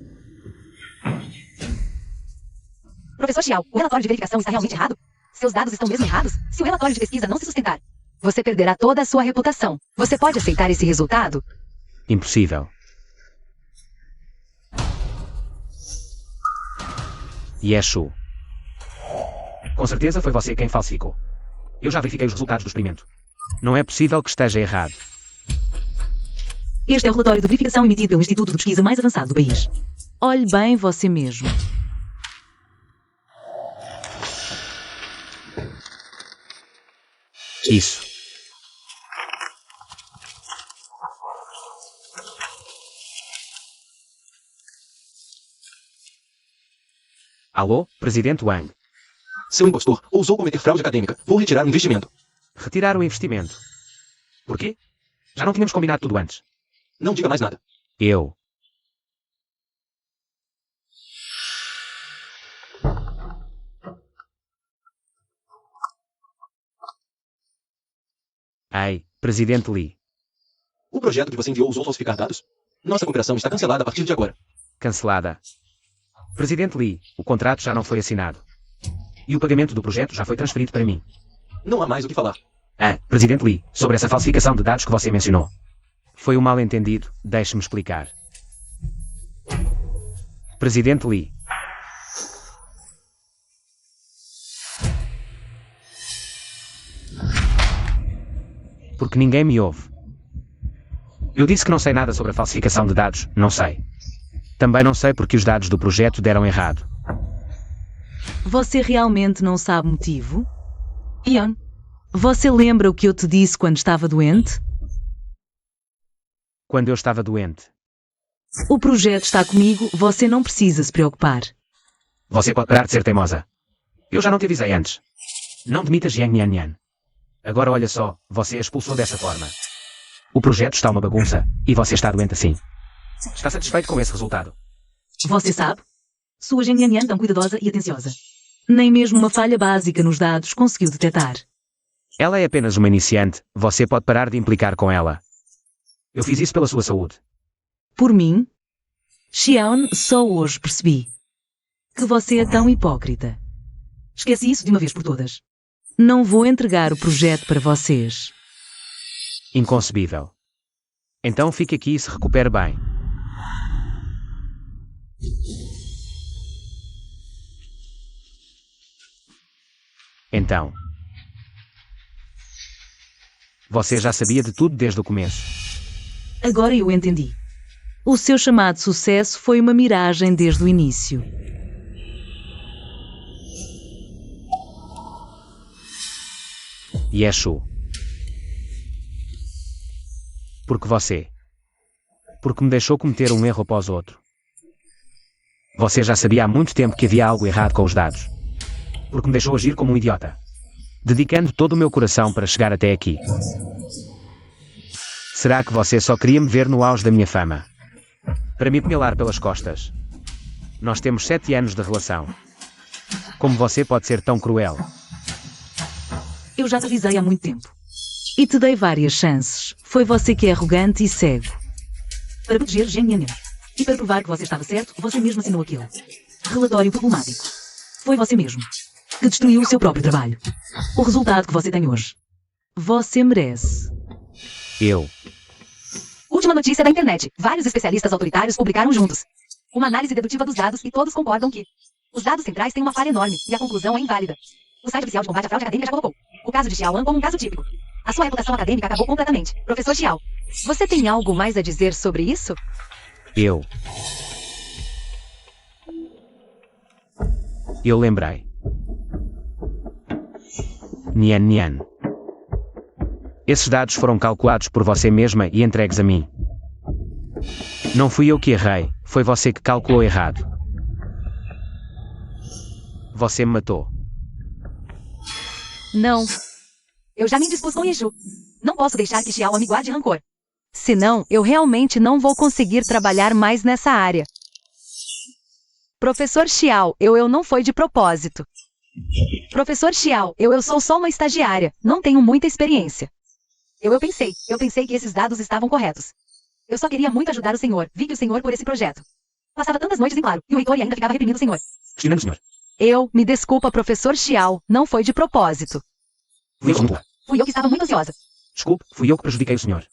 Professor Xiao, o relatório de verificação está realmente errado? Seus dados estão mesmo errados? Se o relatório de pesquisa não se sustentar, você perderá toda a sua reputação. Você pode aceitar esse resultado? Impossível. Yeshu. Com certeza foi você quem falsificou. Eu já verifiquei os resultados do experimento. Não é possível que esteja errado. Este é o relatório de verificação emitido pelo Instituto de Pesquisa mais avançado do país. Olhe bem você mesmo. Isso. Alô, Presidente Wang. Seu impostor ousou cometer fraude acadêmica. Vou retirar o investimento. Retirar o investimento. Por quê? Já não tínhamos combinado tudo antes. Não diga mais nada. Eu. Ei, Presidente Lee. O projeto que você enviou ousou falsificar dados? Nossa cooperação está cancelada a partir de agora. Cancelada. Presidente Lee, o contrato já não foi assinado. E o pagamento do projeto já foi transferido para mim. Não há mais o que falar. Presidente Lee, sobre essa falsificação de dados que você mencionou. Foi um mal-entendido, deixe-me explicar. Presidente Lee. Porque ninguém me ouve. Eu disse que não sei nada sobre a falsificação de dados, não sei. Também não sei porque os dados do projeto deram errado. Você realmente não sabe o motivo? Ian, você lembra o que eu te disse quando estava doente? Quando eu estava doente. O projeto está comigo, você não precisa se preocupar. Você pode parar de ser teimosa. Eu já não te avisei antes. Não demita Jiang Nian Nian. Agora olha só, você a expulsou dessa forma. O projeto está uma bagunça, e você está doente assim. Está satisfeito com esse resultado? Você sabe? Sua Jiang Nian Nian tão cuidadosa e atenciosa. Nem mesmo uma falha básica nos dados conseguiu detectar. Ela é apenas uma iniciante, você pode parar de implicar com ela. Eu fiz isso pela sua saúde. Por mim? Xiaon, só hoje percebi que você é tão hipócrita. Esqueci isso de uma vez por todas. Não vou entregar o projeto para vocês. Inconcebível. Então fique aqui e se recupere bem. Então. Você já sabia de tudo desde o começo. Agora eu entendi. O seu chamado sucesso foi uma miragem desde o início. Yeshu. Porque você. Porque me deixou cometer um erro após outro. Você já sabia há muito tempo que havia algo errado com os dados. Porque me deixou agir como um idiota. Dedicando todo o meu coração para chegar até aqui. Será que você só queria me ver no auge da minha fama? Para me apunhalar pelas costas. Nós temos 7 anos de relação. Como você pode ser tão cruel? Eu já te avisei há muito tempo. E te dei várias chances. Foi você que é arrogante e cego. Para proteger Jiang Nian Nian. E para provar que você estava certo, você mesmo assinou aquilo. Relatório problemático. Foi você mesmo que destruiu o seu próprio trabalho. O resultado que você tem hoje. Você merece. Eu. Última notícia da internet. Vários especialistas autoritários publicaram juntos uma análise dedutiva dos dados e todos concordam que os dados centrais têm uma falha enorme e a conclusão é inválida. O site oficial de combate à fraude acadêmica já colocou o caso de Xiaoan como um caso típico. A sua reputação acadêmica acabou completamente. Professor Xiao, você tem algo mais a dizer sobre isso? Eu lembrei. Nian Nian. Esses dados foram calculados por você mesma e entregues a mim. Não fui eu que errei, foi você que calculou errado. Você me matou. Não. Eu já me indispus com Yeshu. Não posso deixar que Xiao me guarde rancor. Senão, eu realmente não vou conseguir trabalhar mais nessa área. Professor Xiao, eu não foi de propósito. Professor Xiao, eu sou só uma estagiária, não tenho muita experiência. Eu pensei que esses dados estavam corretos. Eu só queria muito ajudar o senhor, vi que o senhor por esse projeto. Passava tantas noites em claro, e o reitor ainda ficava reprimindo o senhor. Estimando o senhor. Me desculpa, professor Xiao, não foi de propósito. Fui eu que estava muito ansiosa. Desculpe, fui eu que prejudiquei o senhor.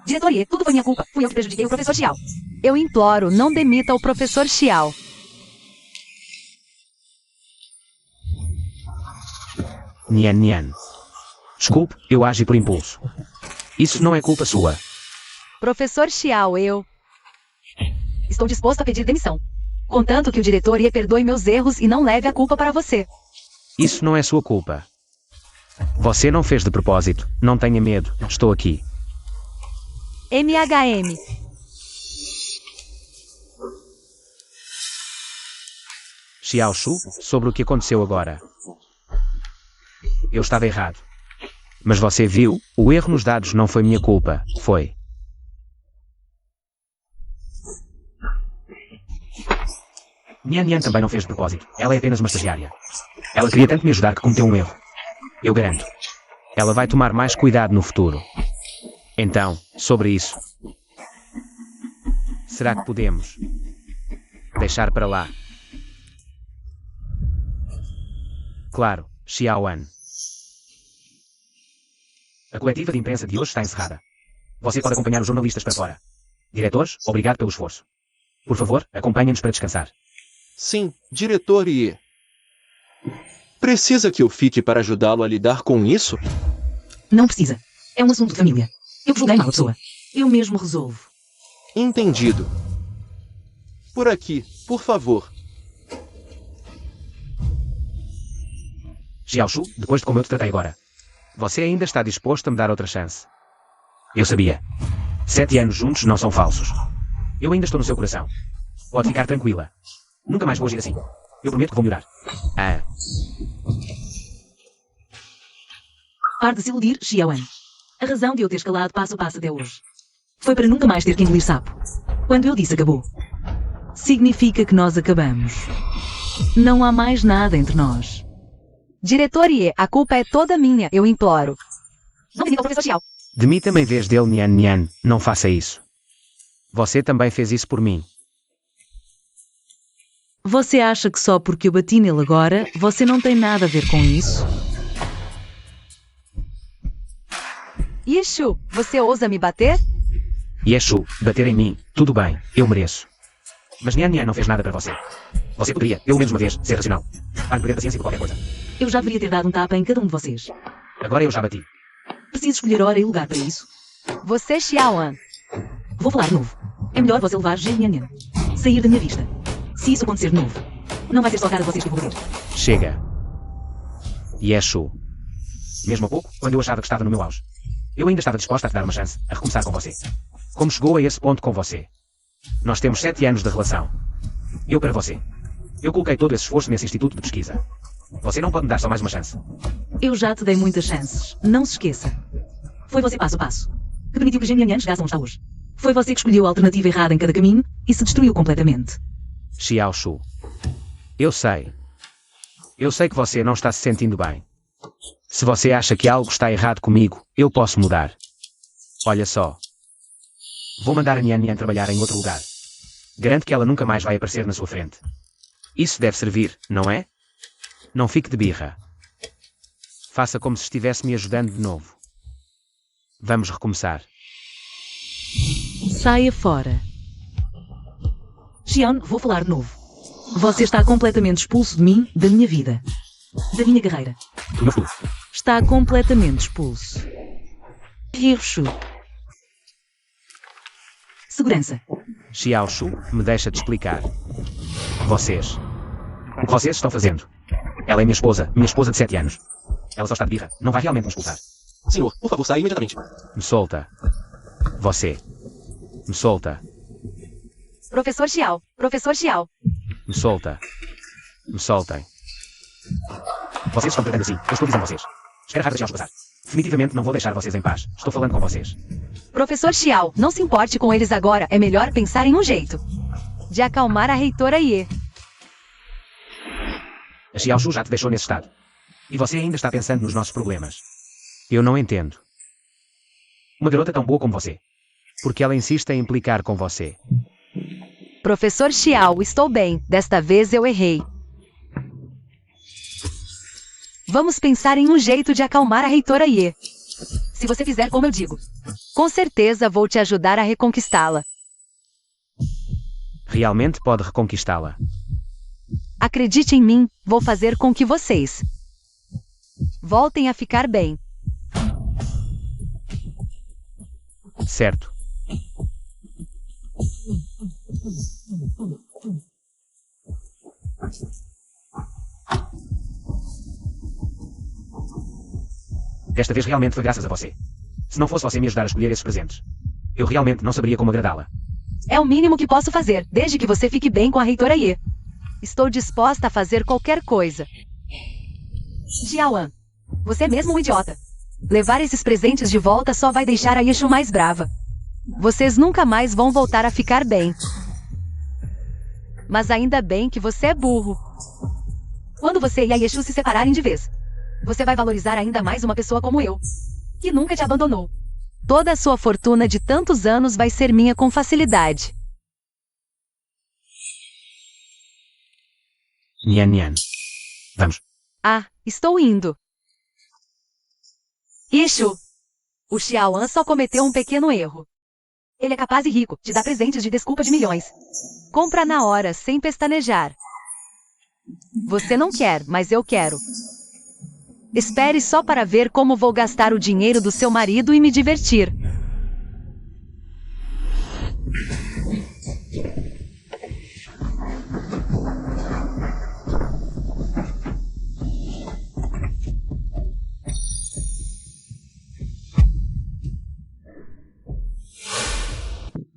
Diretoria, tudo foi minha culpa, fui eu que prejudiquei o professor Xiao. Eu imploro, não demita o professor Xiao. Nian Nian. Desculpe, eu agi por impulso. Isso não é culpa sua. Professor Xiao, estou disposto a pedir demissão. Contanto que o diretor perdoe meus erros e não leve a culpa para você. Isso não é sua culpa. Você não fez de propósito, não tenha medo, estou aqui. MHM. Xiao Shu, sobre o que aconteceu agora. Eu estava errado. Mas você viu, o erro nos dados não foi minha culpa, foi. Nian Nian também não fez de propósito, ela é apenas uma estagiária. Ela queria tanto me ajudar que cometeu um erro. Eu garanto. Ela vai tomar mais cuidado no futuro. Então, sobre isso. Será que podemos deixar para lá? Claro, Xiaoan. A coletiva de imprensa de hoje está encerrada. Você pode acompanhar os jornalistas para fora. Diretores, obrigado pelo esforço. Por favor, acompanhem-nos para descansar. Sim, diretor e... Precisa que eu fique para ajudá-lo a lidar com isso? Não precisa. É um assunto de família. Eu julguei mal a pessoa. Eu mesmo resolvo. Entendido. Por aqui, por favor. Xiao Shu, depois de como eu te tratei agora. Você ainda está disposto a me dar outra chance? Eu sabia. 7 anos juntos não são falsos. Eu ainda estou no seu coração. Pode ficar tranquila. Nunca mais vou agir assim. Eu prometo que vou melhorar. Ah. Pare de se iludir, Xiaoan. A razão de eu ter escalado passo a passo até hoje foi para nunca mais ter que engolir sapo. Quando eu disse acabou, significa que nós acabamos. Não há mais nada entre nós. Diretor Ye, a culpa é toda minha, eu imploro. Não demita o professor Xiao. Demita-me em vez dele, Nian Nian. Não faça isso. Você também fez isso por mim. Você acha que só porque eu bati nele agora, você não tem nada a ver com isso? Yishu, você ousa me bater? Yeshu, bater em mim. Tudo bem, eu mereço. Mas Nian Nian não fez nada para você. Você poderia, pelo menos uma vez, ser racional. Vai perder paciência por qualquer coisa. Eu já deveria ter dado um tapa em cada um de vocês. Agora eu já bati. Preciso escolher hora e lugar para isso. Você, Xiaoan. Vou falar de novo. É melhor você levar Nian. Sair da minha vista. Se isso acontecer de novo, não vai ser só a cara de vocês que eu vou ver. Chega. Yeshu. Mesmo há pouco, quando eu achava que estava no meu auge. Eu ainda estava disposta a te dar uma chance, a recomeçar com você. Como chegou a esse ponto com você? Nós temos 7 anos de relação. Eu para você. Eu coloquei todo esse esforço nesse instituto de pesquisa. Você não pode me dar só mais uma chance. Eu já te dei muitas chances. Não se esqueça. Foi você passo a passo que permitiu que Nian chegasse onde está hoje. Foi você que escolheu a alternativa errada em cada caminho e se destruiu completamente. Xiao Shu. Eu sei. Eu sei que você não está se sentindo bem. Se você acha que algo está errado comigo, eu posso mudar. Olha só. Vou mandar a Nian Nian trabalhar em outro lugar. Garanto que ela nunca mais vai aparecer na sua frente. Isso deve servir, não é? Não fique de birra. Faça como se estivesse me ajudando de novo. Vamos recomeçar. Saia fora. Xian, vou falar de novo. Você está completamente expulso de mim, da minha vida. Da minha carreira. Do meu futuro. Está completamente expulso. Hirshu. Segurança. Xiao Shu, me deixa te explicar. Vocês. O que vocês estão fazendo? Ela é minha esposa de 7 anos. Ela só está de birra, não vai realmente me expulsar. Senhor, por favor, saia imediatamente. Me solta. Você. Me solta. Professor Xiao, professor Xiao. Me solta. Me soltem. Vocês estão tratando assim, eu estou dizendo a vocês. Espera raro deixá-los passar. Definitivamente não vou deixar vocês em paz. Estou falando com vocês. Professor Xiao, não se importe com eles agora, é melhor pensar em um jeito de acalmar a reitora Ye. A Xiao Shu já te deixou nesse estado. E você ainda está pensando nos nossos problemas. Eu não entendo. Uma garota tão boa como você. Porque ela insiste em implicar com você. Professor Xiao, estou bem. Desta vez eu errei. Vamos pensar em um jeito de acalmar a reitora Ye. Se você fizer como eu digo. Com certeza vou te ajudar a reconquistá-la. Realmente pode reconquistá-la. Acredite em mim, vou fazer com que vocês voltem a ficar bem. Certo. Desta vez realmente foi graças a você. Se não fosse você me ajudar a escolher esses presentes, eu realmente não saberia como agradá-la. É o mínimo que posso fazer, desde que você fique bem com a reitora Ye. Estou disposta a fazer qualquer coisa. Jiawan, você é mesmo um idiota. Levar esses presentes de volta só vai deixar a Yeshu mais brava. Vocês nunca mais vão voltar a ficar bem. Mas ainda bem que você é burro. Quando você e a Yeshu se separarem de vez, você vai valorizar ainda mais uma pessoa como eu, que nunca te abandonou. Toda a sua fortuna de tantos anos vai ser minha com facilidade. Nian Nian. Vamos. Ah, estou indo. Yeshu, o Xiaoan só cometeu um pequeno erro. Ele é capaz e rico, te dá presentes de desculpa de milhões. Compra na hora, sem pestanejar. Você não quer, mas eu quero. Espere só para ver como vou gastar o dinheiro do seu marido e me divertir.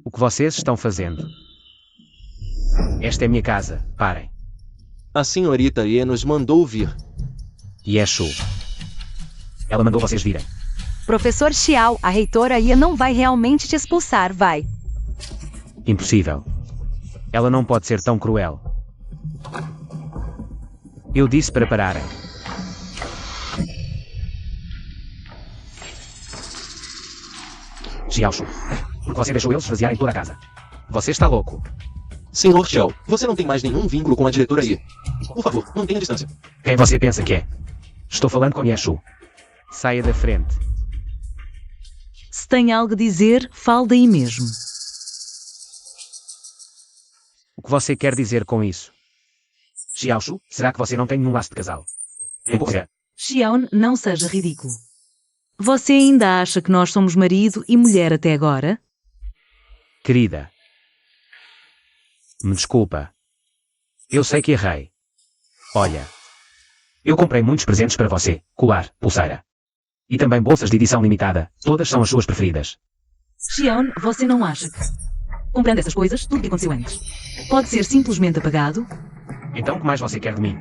O que vocês estão fazendo? Esta é minha casa. Parem. A senhorita Ye nos mandou vir. Yeshu. Ela mandou vocês virem. Professor Xiao, a reitora Ye não vai realmente te expulsar, vai. Impossível. Ela não pode ser tão cruel. Eu disse para pararem. Xiaoshu. Porque você deixou eles esvaziarem toda a casa. Você está louco. Senhor Xiao, você não tem mais nenhum vínculo com a diretora Ye. Por favor, mantenha a distância. Quem você pensa que é? Estou falando com Yeshu. Saia da frente. Se tem algo a dizer, fale daí mesmo. O que você quer dizer com isso? Xiaoshu, será que você não tem nenhum laço de casal? Empurra. Xiaon, não seja ridículo. Você ainda acha que nós somos marido e mulher até agora? Querida. Me desculpa. Eu sei que errei. Olha. Eu comprei muitos presentes para você. Colar, pulseira. E também bolsas de edição limitada. Todas são as suas preferidas. Xiaon, você não acha que, comprando essas coisas, tudo que aconteceu antes pode ser simplesmente apagado? Então o que mais você quer de mim?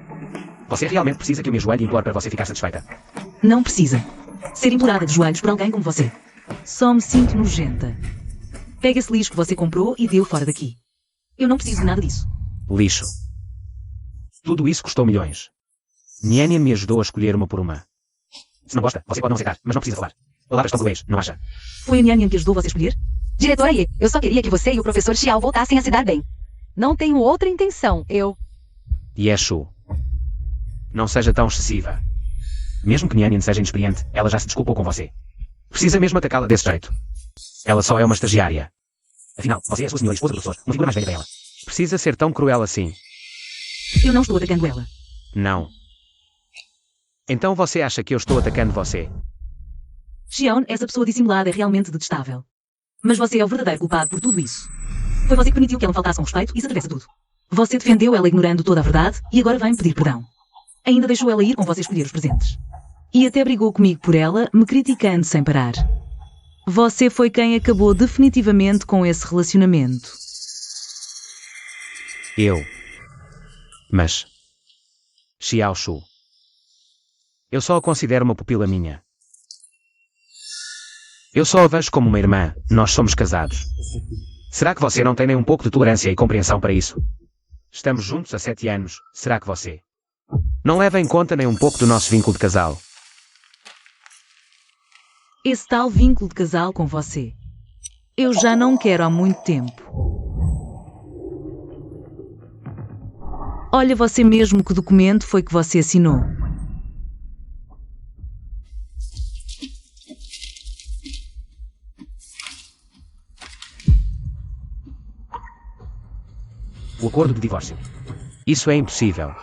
Você realmente precisa que eu me ajoelhe e implore para você ficar satisfeita? Não precisa ser implorada de joelhos por alguém como você. Só me sinto nojenta. Pega esse lixo que você comprou e dê-o fora daqui. Eu não preciso de nada disso. Lixo. Tudo isso custou milhões. Nian me ajudou a escolher uma por uma. Se não gosta, você pode não aceitar, mas não precisa falar. Palavras tão cruéis, não acha? Foi a Nian que ajudou você a escolher? Diretora Ye, eu só queria que você e o professor Xiao voltassem a se dar bem. Não tenho outra intenção, Yeshu. Não seja tão excessiva. Mesmo que Nian seja inexperiente, ela já se desculpou com você. Precisa mesmo atacá-la desse jeito. Ela só é uma estagiária. Afinal, você é a sua senhora esposa do professor, uma figura mais velha para ela. Precisa ser tão cruel assim. Eu não estou atacando ela. Não. Então você acha que eu estou atacando você? Xiaon, essa pessoa dissimulada é realmente detestável. Mas você é o verdadeiro culpado por tudo isso. Foi você que permitiu que ela faltasse com respeito e se atravessa tudo. Você defendeu ela ignorando toda a verdade e agora vem pedir perdão. Ainda deixou ela ir com você escolher os presentes. E até brigou comigo por ela, me criticando sem parar. Você foi quem acabou definitivamente com esse relacionamento. Eu. Mas... Xiaoshu. Eu só a considero uma pupila minha. Eu só a vejo como uma irmã, nós somos casados. Será que você não tem nem um pouco de tolerância e compreensão para isso? Estamos juntos há 7 anos, será que você não leva em conta nem um pouco do nosso vínculo de casal? Esse tal vínculo de casal com você. Eu já não quero há muito tempo. Olha você mesmo que documento foi que você assinou. O acordo de divórcio. Isso é impossível.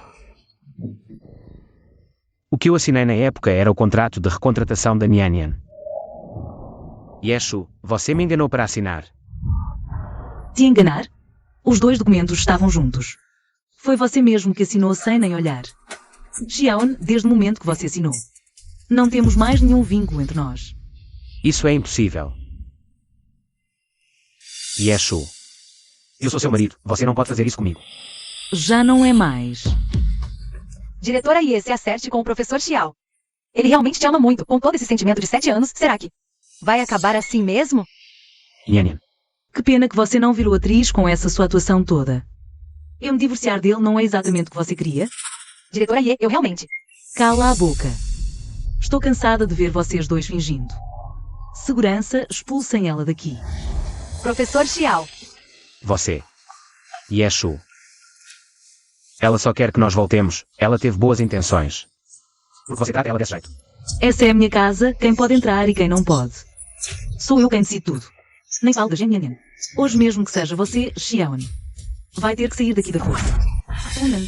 O que eu assinei na época era o contrato de recontratação da Nian. Yeshu, você me enganou para assinar. Te enganar? Os dois documentos estavam juntos. Foi você mesmo que assinou sem nem olhar. Xiaon, desde o momento que você assinou. Não temos mais nenhum vínculo entre nós. Isso é impossível. Yeshu. Eu sou seu marido. Você não pode fazer isso comigo. Já não é mais. Diretora Ye, se acerte com o professor Xiao. Ele realmente te ama muito, com todo esse sentimento de 7 anos, será que vai acabar assim mesmo? Nhan. Que pena que você não virou atriz com essa sua atuação toda. Eu me divorciar dele não é exatamente o que você queria? Diretora Ye, eu realmente... Cala a boca. Estou cansada de ver vocês dois fingindo. Segurança, expulsem ela daqui. Professor Xiao. Você. Yeshu. Ela só quer que nós voltemos. Ela teve boas intenções. Porque você trata ela desse jeito. Essa é a minha casa, quem pode entrar e quem não pode. Sou eu quem decide tudo. Nem falo da Genyan. Hoje mesmo que seja você, Xiaon. Vai ter que sair daqui da força. Unan.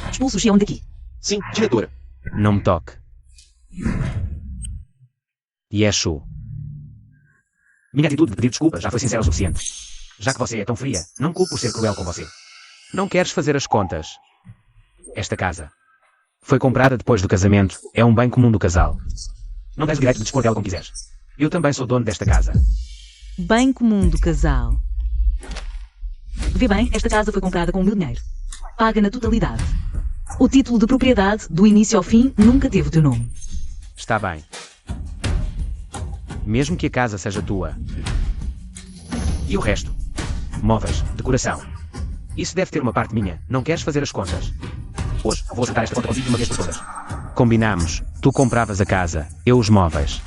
Expulso o Xiaon daqui. Sim, diretora. Não me toque. Yeshu. Minha atitude de pedir desculpa já foi sincera o suficiente. Já que você é tão fria, não me culpo por ser cruel com você. Não queres fazer as contas. Esta casa foi comprada depois do casamento, é um bem comum do casal. Não tens o direito de dispor dela como quiseres. Eu também sou dono desta casa. Bem comum do casal. Vê bem, esta casa foi comprada com 1000 dinheiro. Paga na totalidade. O título de propriedade, do início ao fim, nunca teve o teu nome. Está bem. Mesmo que a casa seja tua. E o resto? Móveis, decoração. Isso deve ter uma parte minha. Não queres fazer as contas? Hoje, vou acertar esta conta contigo de uma vez por todas. Combinamos. Tu compravas a casa, eu os móveis.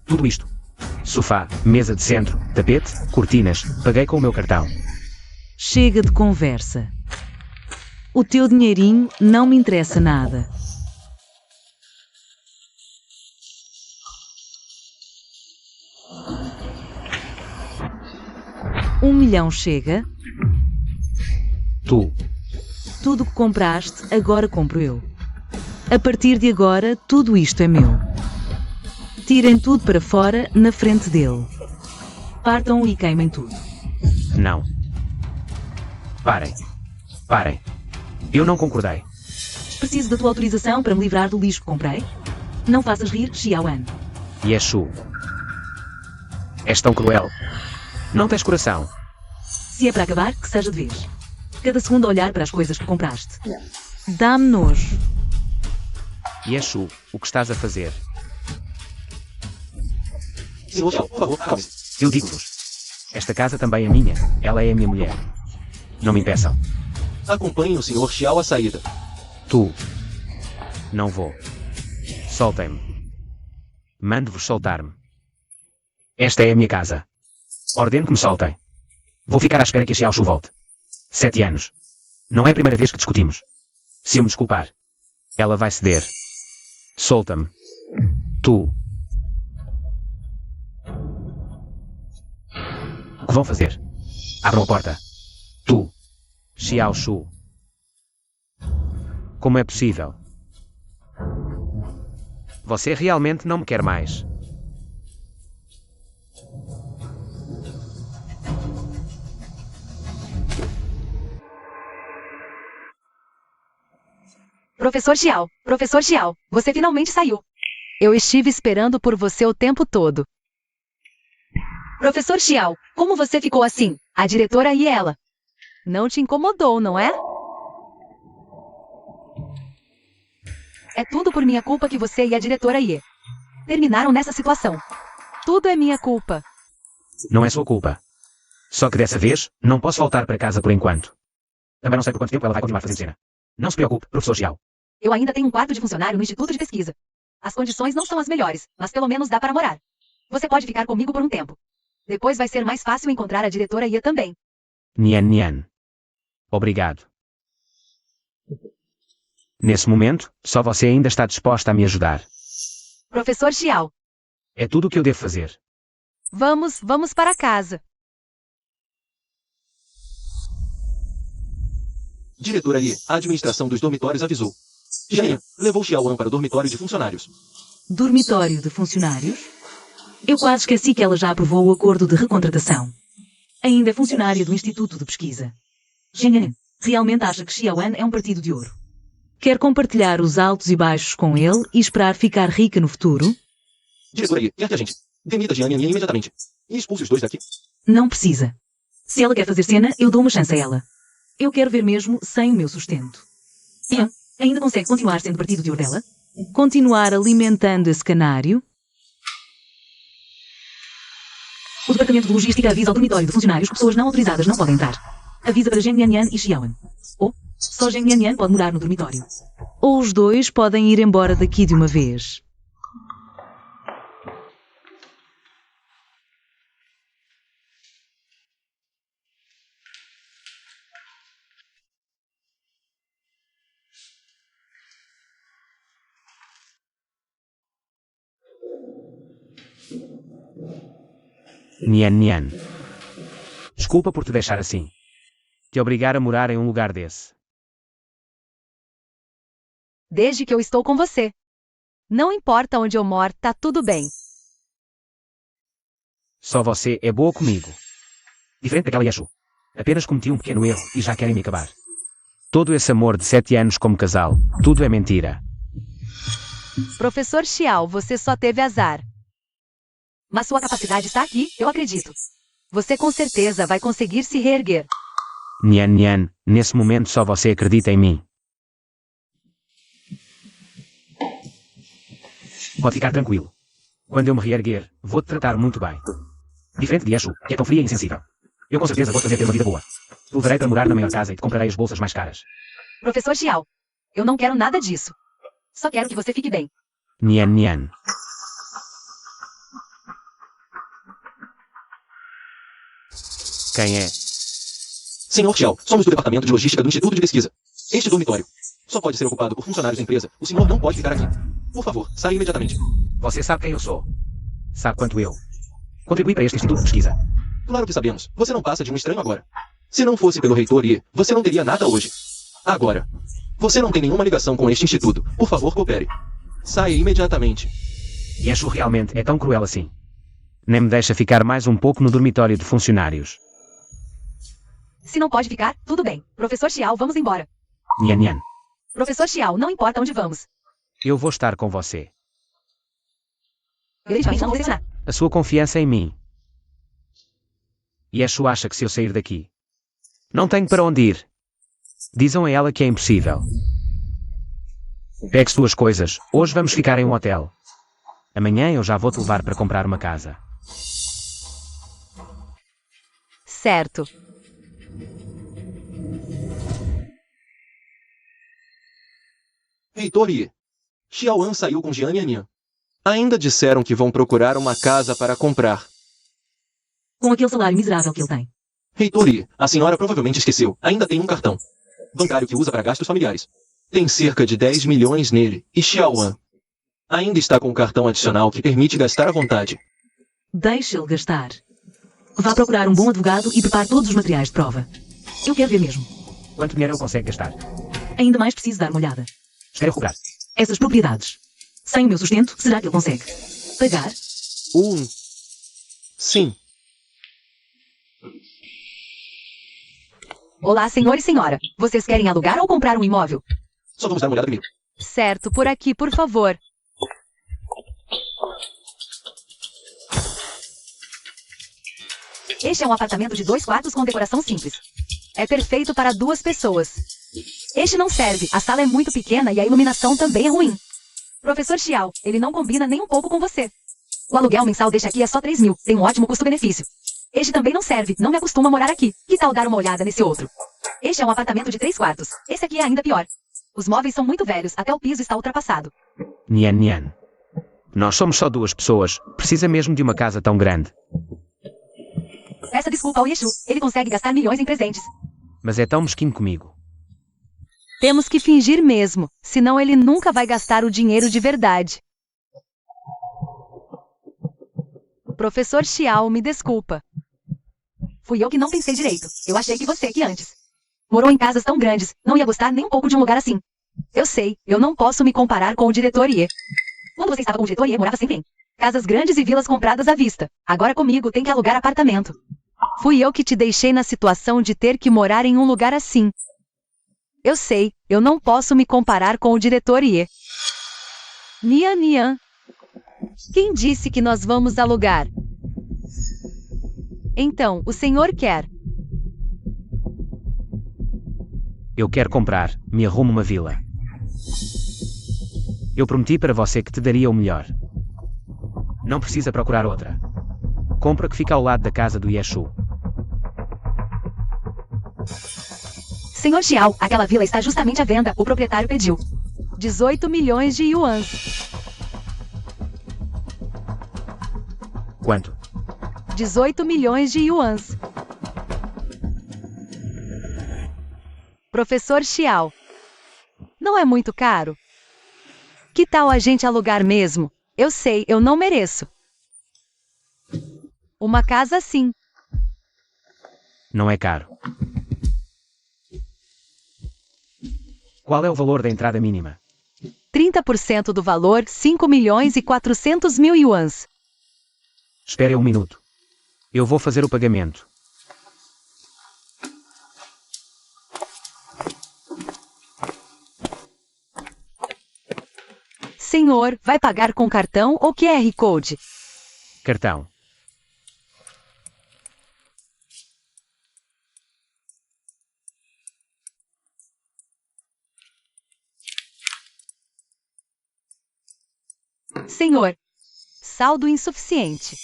Tudo isto. Sofá, mesa de centro, tapete, cortinas. Paguei com o meu cartão. Chega de conversa. O teu dinheirinho não me interessa nada. $1 milhão chega? Tu. Tudo o que compraste, agora compro eu. A partir de agora, tudo isto é meu. Tirem tudo para fora, na frente dele. Partam e queimem tudo. Não. Parem. Parem. Eu não concordei. Preciso da tua autorização para me livrar do lixo que comprei? Não faças rir, Xiaoan. Yeshu. És tão cruel. Não tens coração. Se é para acabar, que seja de vez. Cada segundo a olhar para as coisas que compraste. Dá-me nojo. Yeshu, o que estás a fazer? Senhor Xiao, por favor, acalme-se. Eu digo-vos. Esta casa também é minha. Ela é a minha mulher. Não me impeçam. Acompanhe o Sr. Xiao à saída. Tu. Não vou. Soltem-me. Mando-vos soltar-me. Esta é a minha casa. Ordeno que me soltem. Vou ficar à espera que a Xiao Shu volte. 7 anos. Não é a primeira vez que discutimos. Se eu me desculpar, ela vai ceder. Solta-me. Tu. O que vão fazer? Abram a porta. Tu. Xiao Shu. Como é possível? Você realmente não me quer mais. Professor Xiao, você finalmente saiu. Eu estive esperando por você o tempo todo. Professor Xiao, como você ficou assim? A diretora e ela. Não te incomodou, não é? É tudo por minha culpa que você e a diretora Ye terminaram nessa situação. Tudo é minha culpa. Não é sua culpa. Só que dessa vez, não posso voltar para casa por enquanto. Também não sei por quanto tempo ela vai continuar fazendo cena. Não se preocupe, professor Xiao. Eu ainda tenho um quarto de funcionário no Instituto de Pesquisa. As condições não são as melhores, mas pelo menos dá para morar. Você pode ficar comigo por um tempo. Depois vai ser mais fácil encontrar a diretora Ye também. Nhan. Obrigado. Nesse momento, só você ainda está disposta a me ajudar. Professor Xiao. É tudo o que eu devo fazer. Vamos para casa. Diretora Ye, a administração dos dormitórios avisou. Jian levou Xiaoan para o dormitório de funcionários. Dormitório de funcionários? Eu quase esqueci que ela já aprovou o acordo de recontratação. Ainda é funcionária do Instituto de Pesquisa. Jian realmente acha que Xiaoan é um partido de ouro. Quer compartilhar os altos e baixos com ele e esperar ficar rica no futuro? Diretora Yi, quer que a gente demita Jian Yan imediatamente e expulse os dois daqui? Não precisa. Se ela quer fazer cena, eu dou uma chance a ela. Eu quero ver mesmo sem o meu sustento. Ian, ainda consegue continuar sendo partido de Ordela? Continuar alimentando esse canário? O departamento de logística avisa ao dormitório de funcionários que pessoas não autorizadas não podem entrar. Avisa para Zheng Yanyan e Xiaoan. Ou, só Zheng Yanyan pode morar no dormitório. Ou os dois podem ir embora daqui de uma vez. Nian Nian. Desculpa por te deixar assim. Te obrigar a morar em um lugar desse. Desde que eu estou com você. Não importa onde eu moro, tá tudo bem. Só você é boa comigo. Diferente daquela Yashu. Apenas cometi um pequeno erro e já querem me acabar. Todo esse amor de 7 anos como casal, tudo é mentira. Professor Xiao, você só teve azar. Mas sua capacidade está aqui, eu acredito. Você com certeza vai conseguir se reerguer. Nian Nian, nesse momento só você acredita em mim. Pode ficar tranquilo. Quando eu me reerguer, vou-te tratar muito bem. Diferente de Yashu, que é tão fria e insensível. Eu com certeza vou fazer ter uma vida boa. Te levarei para morar na maior casa e te comprarei as bolsas mais caras. Professor Xiao, eu não quero nada disso. Só quero que você fique bem. Nian Nian. Quem é? Senhor Xiao, somos do departamento de logística do Instituto de Pesquisa. Este dormitório só pode ser ocupado por funcionários da empresa. O senhor não pode ficar aqui. Por favor, saia imediatamente. Você sabe quem eu sou. Sabe quanto eu contribuí para este instituto de pesquisa. Claro que sabemos. Você não passa de um estranho agora. Se não fosse pelo reitor Yi, você não teria nada hoje. Agora, você não tem nenhuma ligação com este instituto. Por favor, coopere. Saia imediatamente. Yashu realmente é tão cruel assim. Nem me deixa ficar mais um pouco no dormitório de funcionários. Se não pode ficar, tudo bem. Professor Xiao, vamos embora. Nian Nian. Professor Xiao, não importa onde vamos. Eu vou estar com você. Eu definitivamente não vou decepcionar. A sua confiança em mim. Yashu acha que se eu sair daqui, não tenho para onde ir. Dizam a ela que é impossível. Pegue suas coisas. Hoje vamos ficar em um hotel. Amanhã eu já vou te levar para comprar uma casa. Certo. Reitor Yi. Xiaoan saiu com Jian Yanyan. Ainda disseram que vão procurar uma casa para comprar. Com aquele salário miserável que ele tem. Reitor Yi, a senhora provavelmente esqueceu. Ainda tem um cartão bancário que usa para gastos familiares. Tem cerca de 10 milhões nele. E Xiaoan ainda está com um cartão adicional que permite gastar à vontade. Deixe-ele gastar. Vá procurar um bom advogado e prepare todos os materiais de prova. Eu quero ver mesmo. Quanto dinheiro ele consegue gastar? Ainda mais preciso dar uma olhada. Espero cobrar. Essas propriedades. Sem o meu sustento, será que ele consegue pagar? Sim. Olá, senhor e senhora. Vocês querem alugar ou comprar um imóvel? Só vamos dar uma olhada comigo. Certo, por aqui, por favor. Este é um apartamento de 2 quartos com decoração simples. É perfeito para 2 pessoas. Este não serve, a sala é muito pequena e a iluminação também é ruim. Professor Xiao, ele não combina nem um pouco com você. O aluguel mensal deste aqui é só 3 mil, tem um ótimo custo-benefício. Este também não serve, não me acostuma a morar aqui. Que tal dar uma olhada nesse outro? Este é um apartamento de 3 quartos. Esse aqui é ainda pior. Os móveis são muito velhos, até o piso está ultrapassado. Nian Nian. Nós somos só 2 pessoas. Precisa mesmo de uma casa tão grande. Peça desculpa ao Yeshu, ele consegue gastar milhões em presentes. Mas é tão mesquinho comigo. Temos que fingir mesmo, senão ele nunca vai gastar o dinheiro de verdade. Professor Xiao, me desculpa. Fui eu que não pensei direito. Eu achei que você que antes. Morou em casas tão grandes, não ia gostar nem um pouco de um lugar assim. Eu sei, eu não posso me comparar com o diretor Ye. Quando você estava com o diretor Ye, morava sempre em casas grandes e vilas compradas à vista. Agora comigo tem que alugar apartamento. Fui eu que te deixei na situação de ter que morar em um lugar assim. Eu sei, eu não posso me comparar com o diretor Ye. Nian. Quem disse que nós vamos alugar? Então, o senhor quer? Eu quero comprar, me arrumo uma vila. Eu prometi para você que te daria o melhor. Não precisa procurar outra. Compra que fica ao lado da casa do Yeshu. Senhor Xiao, aquela vila está justamente à venda, o proprietário pediu 18 milhões de yuans. Quanto? 18 milhões de yuans. Professor Xiao. Não é muito caro? Que tal a gente alugar mesmo? Eu sei, eu não mereço. Uma casa sim. Não é caro. Qual é o valor da entrada mínima? 30% do valor, 5 milhões e 400 mil yuans. Espere um minuto. Eu vou fazer o pagamento. Senhor, vai pagar com cartão ou QR Code? Cartão. Senhor, saldo insuficiente.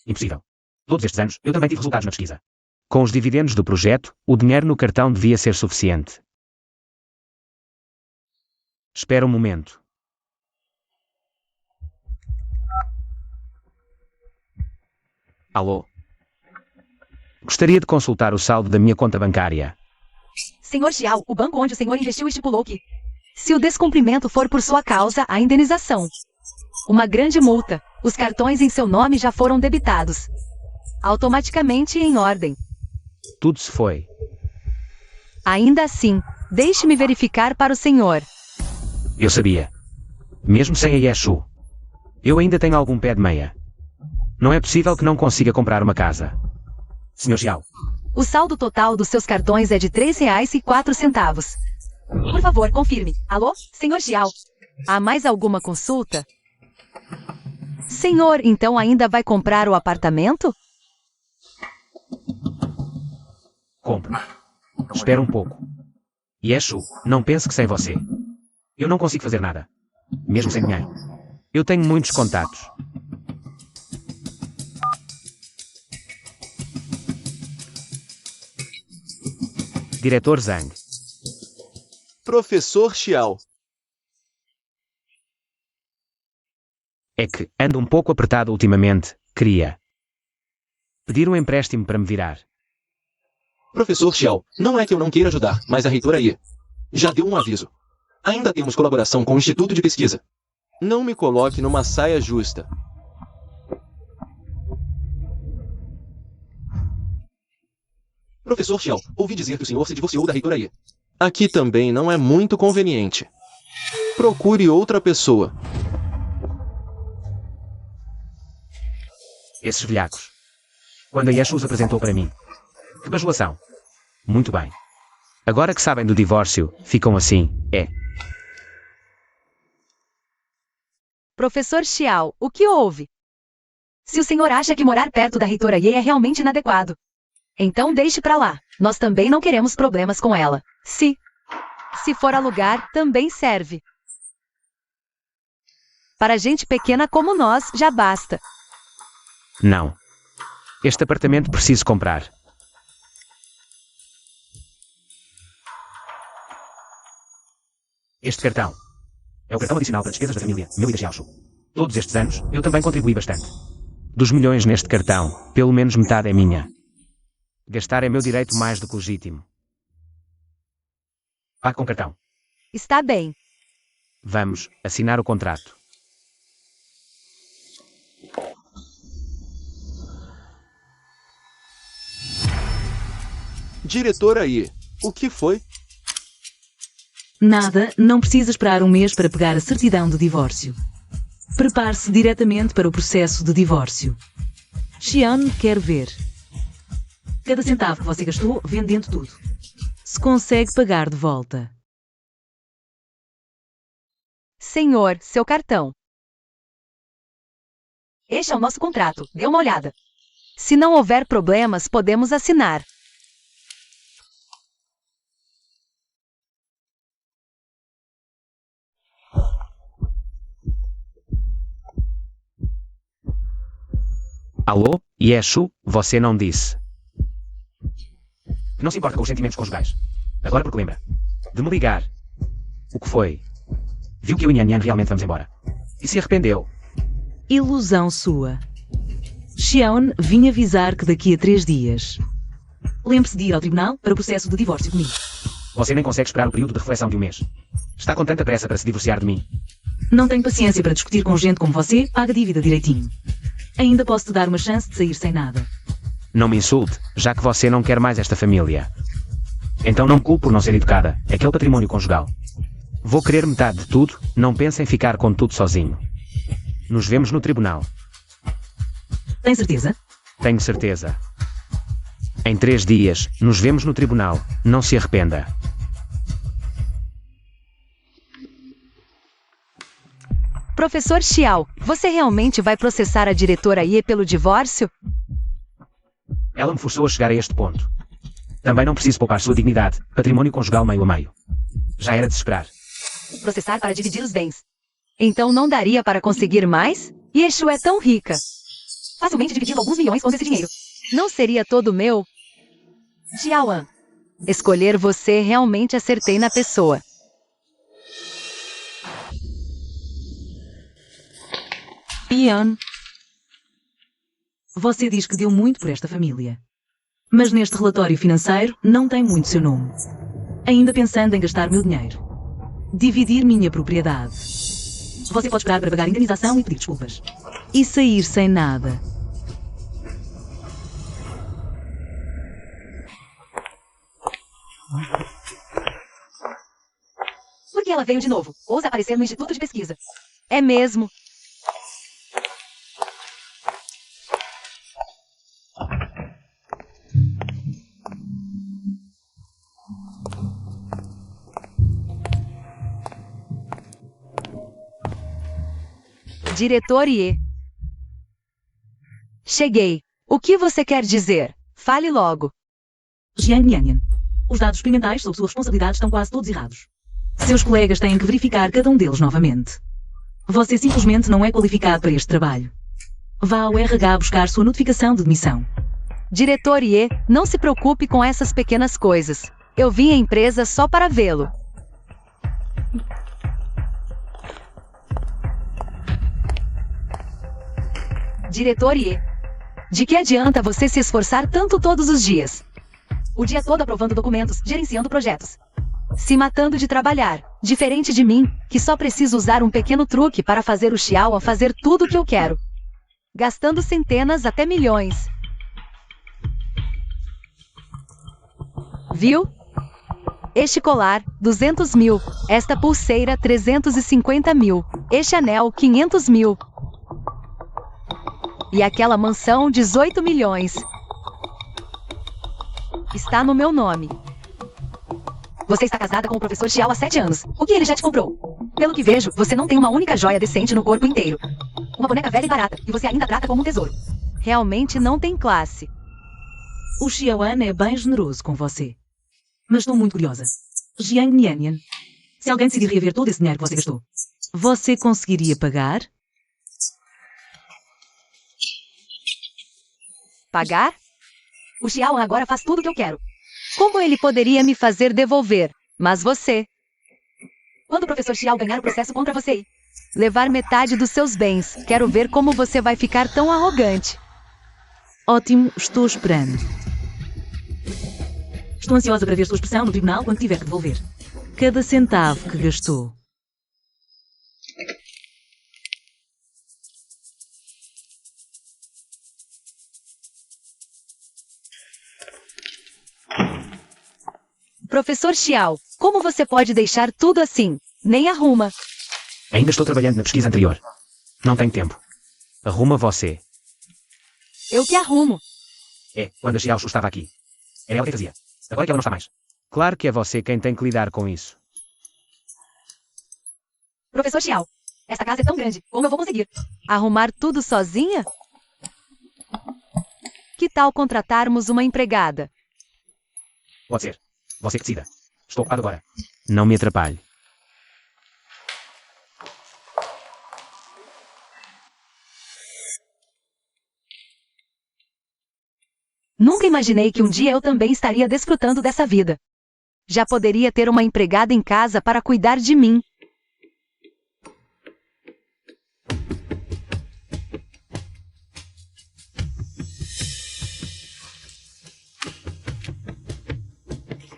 Impossível. Todos estes anos, eu também tive resultados na pesquisa. Com os dividendos do projeto, o dinheiro no cartão devia ser suficiente. Espera um momento. Alô? Gostaria de consultar o saldo da minha conta bancária. Senhor Xiao, o banco onde o senhor investiu estipulou que, se o descumprimento for por sua causa, a indenização. Uma grande multa. Os cartões em seu nome já foram debitados. Automaticamente em ordem. Tudo se foi. Ainda assim, deixe-me verificar para o senhor. Eu sabia. Mesmo sem a Yeshu. Eu ainda tenho algum pé de meia. Não é possível que não consiga comprar uma casa. Sr. Xiao. O saldo total dos seus cartões é de R$3,04. Por favor, confirme. Alô, senhor Xiao? Há mais alguma consulta? Senhor, então ainda vai comprar o apartamento? Compre. Espera um pouco. Yeshu, não pense que sem você. Eu não consigo fazer nada. Mesmo sem dinheiro. Eu tenho muitos contatos. Diretor Zhang. Professor Xiao. É que ando um pouco apertado ultimamente, queria pedir um empréstimo para me virar. Professor Xiao, não é que eu não queira ajudar, mas a reitora Ye já deu um aviso. Ainda temos colaboração com o Instituto de Pesquisa. Não me coloque numa saia justa. Professor Xiao, ouvi dizer que o senhor se divorciou da reitora Ye. Aqui também não é muito conveniente. Procure outra pessoa. Esses velhacos. Quando a Yeshu os apresentou para mim. Que bajulação. Muito bem. Agora que sabem do divórcio, ficam assim, é. Professor Xiao, o que houve? Se o senhor acha que morar perto da reitora Ye é realmente inadequado, então deixe pra lá. Nós também não queremos problemas com ela. Se for alugar, também serve. Para gente pequena como nós, já basta. Não. Este apartamento preciso comprar. Este cartão. É o cartão adicional para despesas da família, meu e da Xiaoshu. Todos estes anos, eu também contribuí bastante. Dos milhões neste cartão, pelo menos metade é minha. Gastar é meu direito mais do que legítimo. Pague com cartão. Está bem. Vamos assinar o contrato. Diretora Ye, o que foi? Nada, não precisa esperar um mês para pegar a certidão de divórcio. Prepare-se diretamente para o processo de divórcio. Xian quer ver. Cada centavo que você gastou vendendo tudo. Se consegue pagar de volta. Senhor, seu cartão. Este é o nosso contrato. Dê uma olhada. Se não houver problemas, podemos assinar. Alô, Yeshu, você não disse. Não se importa com os sentimentos conjugais. Agora porque lembra. De me ligar. O que foi? Viu que eu e Nhan Nhan realmente vamos embora. E se arrependeu. Ilusão sua. Xiaon vinha avisar que daqui a 3 dias. Lembre-se de ir ao tribunal para o processo de divórcio comigo. Você nem consegue esperar o período de reflexão de um mês. Está com tanta pressa para se divorciar de mim. Não tenho paciência para discutir com gente como você. Paga a dívida direitinho. Ainda posso te dar uma chance de sair sem nada. Não me insulte, já que você não quer mais esta família. Então não me culpe por não ser educada. É aquele patrimônio conjugal. Vou querer metade de tudo, não pense em ficar com tudo sozinho. Nos vemos no tribunal. Tem certeza? Tenho certeza. Em 3 dias, nos vemos no tribunal. Não se arrependa. Professor Xiao, você realmente vai processar a diretora Ye pelo divórcio? Ela me forçou a chegar a este ponto. Também não preciso poupar sua dignidade. Patrimônio conjugal meio a meio. Já era de se esperar. Processar para dividir os bens. Então não daria para conseguir mais? Yeshu é tão rica. Facilmente dividindo alguns milhões com esse dinheiro. Não seria todo meu? Xiaoan. Escolher você realmente acertei na pessoa. Ian. Você diz que deu muito por esta família. Mas neste relatório financeiro não tem muito seu nome. Ainda pensando em gastar meu dinheiro. Dividir minha propriedade. Você pode esperar para pagar a indenização e pedir desculpas. E sair sem nada. Por que ela veio de novo? Ousa aparecer no Instituto de Pesquisa. É mesmo. Diretor Ye. Cheguei. O que você quer dizer? Fale logo. Jiang Nianyan. Os dados experimentais sob sua responsabilidade estão quase todos errados. Seus colegas têm que verificar cada um deles novamente. Você simplesmente não é qualificado para este trabalho. Vá ao RH buscar sua notificação de demissão. Diretor Ye, não se preocupe com essas pequenas coisas. Eu vim à empresa só para vê-lo. Diretor Ye. De que adianta você se esforçar tanto todos os dias? O dia todo aprovando documentos, gerenciando projetos. Se matando de trabalhar, diferente de mim, que só preciso usar um pequeno truque para fazer o Xiao a fazer tudo o que eu quero. Gastando centenas até milhões. Viu? Este colar, 200 mil. Esta pulseira, 350 mil. Este anel, 500 mil. E aquela mansão, 18 milhões. Está no meu nome. Você está casada com o professor Xiao há 7 anos. O que ele já te comprou? Pelo que vejo, você não tem uma única joia decente no corpo inteiro. Uma boneca velha e barata, e você ainda trata como um tesouro. Realmente não tem classe. O Xiaoan é bem generoso com você. Mas estou muito curiosa. Jiang Nianyan. Se alguém decidir reaver todo esse dinheiro que você gastou, você conseguiria pagar? Pagar? O Xiao agora faz tudo o que eu quero. Como ele poderia me fazer devolver? Mas você... Quando o professor Xiao ganhar o processo contra você... Levar metade dos seus bens. Quero ver como você vai ficar tão arrogante. Ótimo, estou esperando. Estou ansiosa para ver sua expressão no tribunal quando tiver que devolver. Cada centavo que gastou. Professor Xiao, como você pode deixar tudo assim? Nem arruma. Ainda estou trabalhando na pesquisa anterior. Não tenho tempo. Arruma você. Eu que arrumo. É, quando a Xiao estava aqui. Era ela que fazia. Agora é que ela não está mais. Claro que é você quem tem que lidar com isso. Professor Xiao, esta casa é tão grande, como eu vou conseguir? Arrumar tudo sozinha? Que tal contratarmos uma empregada? Pode ser. Você que decida. Estou ocupado agora. Não me atrapalhe. Nunca imaginei que um dia eu também estaria desfrutando dessa vida. Já poderia ter uma empregada em casa para cuidar de mim.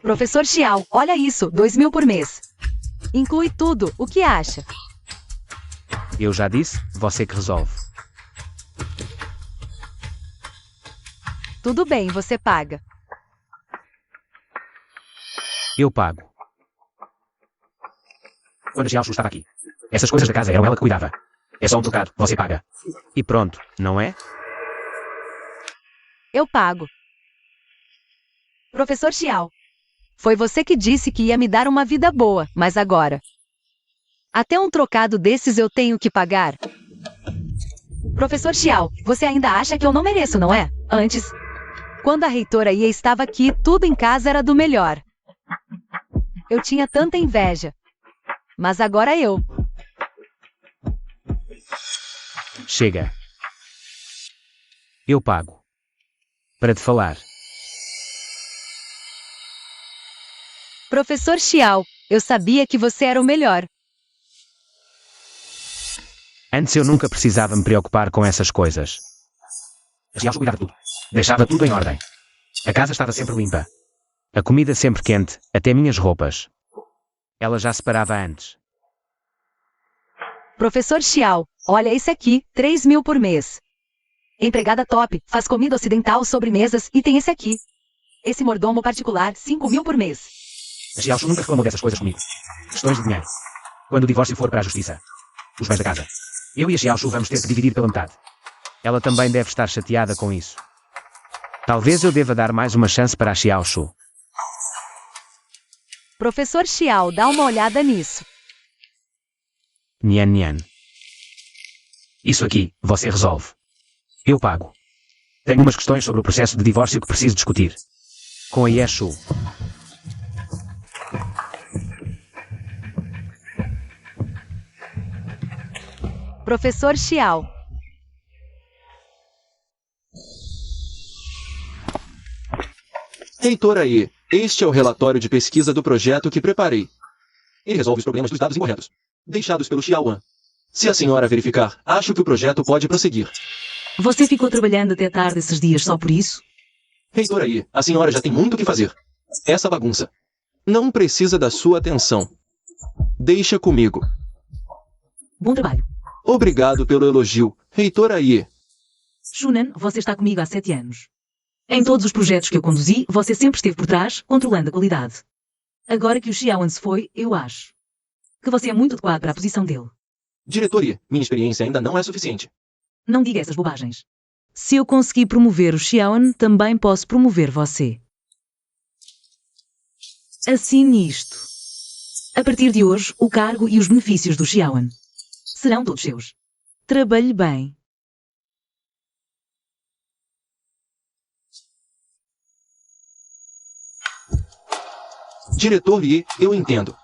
Professor Xiao, olha isso, 2.000 por mês. Inclui tudo, o que acha? Eu já disse, você que resolve. Tudo bem, você paga. Eu pago. Quando a Xiaoshu estava aqui, essas coisas da casa eram ela que cuidava. É só um trocado, você paga. E pronto, não é? Eu pago. Professor Xiao, Foi você que disse que ia me dar uma vida boa, mas agora... Até um trocado desses eu tenho que pagar? Professor Xiao, você ainda acha que eu não mereço, não é? Antes, Quando a reitora Ia estava aqui, tudo em casa era do melhor. Eu tinha tanta inveja. Mas agora eu. Chega. Eu pago. Para te falar. Professor Xiao, eu sabia que você era o melhor. Antes eu nunca precisava me preocupar com essas coisas. A Xiaoshu cuidava de tudo. Deixava tudo em ordem. A casa estava sempre limpa. A comida sempre quente, até minhas roupas. Ela já separava antes. Professor Xiao, olha esse aqui, 3.000 por mês. Empregada top, faz comida ocidental, sobremesas e tem esse aqui. Esse mordomo particular, 5.000 por mês. A Xiaoshu nunca reclamou dessas coisas comigo. Questões de dinheiro. Quando o divórcio for para a justiça. Os bens da casa. Eu e a Xiaoshu vamos ter que dividir pela metade. Ela também deve estar chateada com isso. Talvez eu deva dar mais uma chance para a Xiaoshu. Professor Xiao, dá uma olhada nisso. Nian Nian. Isso aqui, você resolve. Eu pago. Tenho umas questões sobre o processo de divórcio que preciso discutir. Com a Yeshu. Professor Xiao, Reitora Yi, este é o relatório de pesquisa do projeto que preparei. Ele resolve os problemas dos dados incorretos, deixados pelo Xiaoan. Se a senhora verificar, acho que o projeto pode prosseguir. Você ficou trabalhando até tarde esses dias só por isso? Reitora Yi, a senhora já tem muito o que fazer. Essa bagunça não precisa da sua atenção. Deixa comigo. Bom trabalho. Obrigado pelo elogio, Reitora Yi. Shunan, você está comigo há 7 anos. Em todos os projetos que eu conduzi, você sempre esteve por trás, controlando a qualidade. Agora que o Xiaoan se foi, eu acho que você é muito adequado para a posição dele. Diretor Yi, minha experiência ainda não é suficiente. Não diga essas bobagens. Se eu conseguir promover o Xiaoan, também posso promover você. Assine isto. A partir de hoje, o cargo e os benefícios do Xiaoan serão todos seus. Trabalhe bem. Diretor Yi, eu entendo.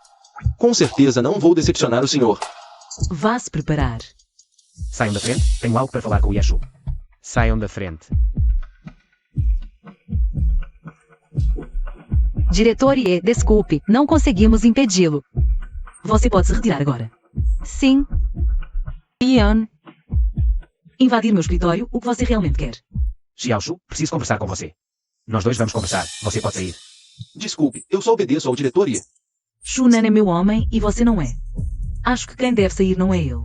Com certeza não vou decepcionar o senhor. Vá se preparar. Saiam da frente, tenho algo para falar com o Yeshu. Saiam da frente. Diretor Ye, desculpe, não conseguimos impedi-lo. Você pode se retirar agora. sim. Ian. Invadir meu escritório, o que você realmente quer? Xiaoshu, preciso conversar com você. Nós dois vamos conversar. Você pode sair. Desculpe, eu só obedeço ao diretor Yi. Shunan é meu homem e você não é. Acho que quem deve sair não é ele.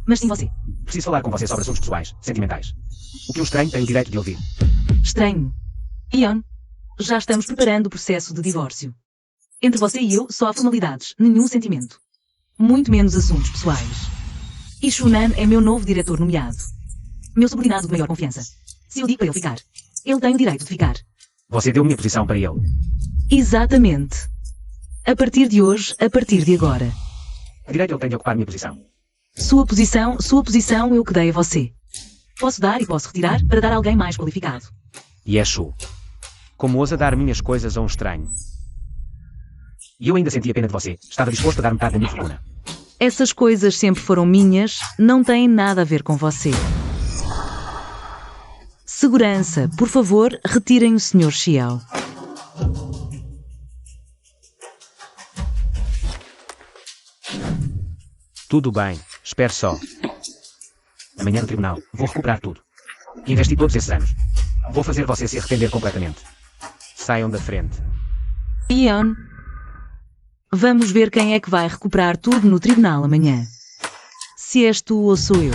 Mas sim você. Preciso falar com você sobre assuntos pessoais, sentimentais. O que eu estranho tem o direito de ouvir. Estranho. Ian, já estamos preparando o processo de divórcio. Entre você e eu, só há formalidades, nenhum sentimento. Muito menos assuntos pessoais. E Shunan é meu novo diretor nomeado. Meu subordinado de maior confiança. Se eu digo para ele ficar, ele tem o direito de ficar. Você deu minha posição para ele. Exatamente. A partir de hoje, a partir de agora. Que direito ele tem de ocupar minha posição? Sua posição eu que dei a você. Posso dar e posso retirar para dar a alguém mais qualificado. Yeshu. Como ousa dar minhas coisas a um estranho? E eu ainda sentia pena de você. Estava disposto a dar metade da minha fortuna. Essas coisas sempre foram minhas, não têm nada a ver com você. Segurança, por favor, retirem o Sr. Xiao. Tudo bem, espere só. Amanhã no tribunal, vou recuperar tudo. Investi todos esses anos. Vou fazer você se arrepender completamente. Saiam da frente. Ian, vamos ver quem é que vai recuperar tudo no tribunal amanhã. Se és tu ou sou eu.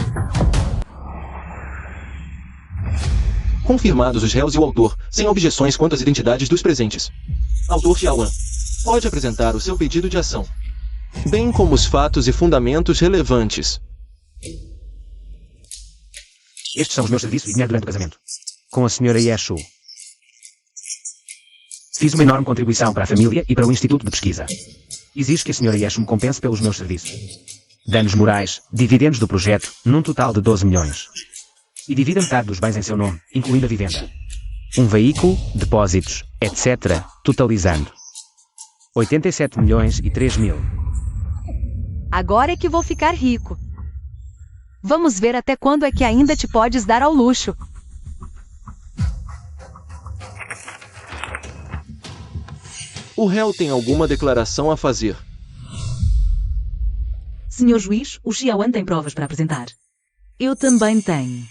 Confirmados os réus e o autor, sem objeções quanto às identidades dos presentes. Autor Xiaoan, pode apresentar o seu pedido de ação, bem como os fatos e fundamentos relevantes. Estes são os meus serviços e dinheiro durante o casamento. Com a senhora Yeshu. Fiz uma enorme contribuição para a família e para o Instituto de Pesquisa. Exijo que a senhora Yeshu me compense pelos meus serviços. Danos morais, dividendos do projeto, num total de 12 milhões. E divida metade dos bens em seu nome, incluindo a vivenda. Um veículo, depósitos, etc., totalizando 87 milhões e 3 mil. Agora é que vou ficar rico. Vamos ver até quando é que ainda te podes dar ao luxo. O réu tem alguma declaração a fazer? Senhor juiz, o Xiaoan tem provas para apresentar. Eu também tenho.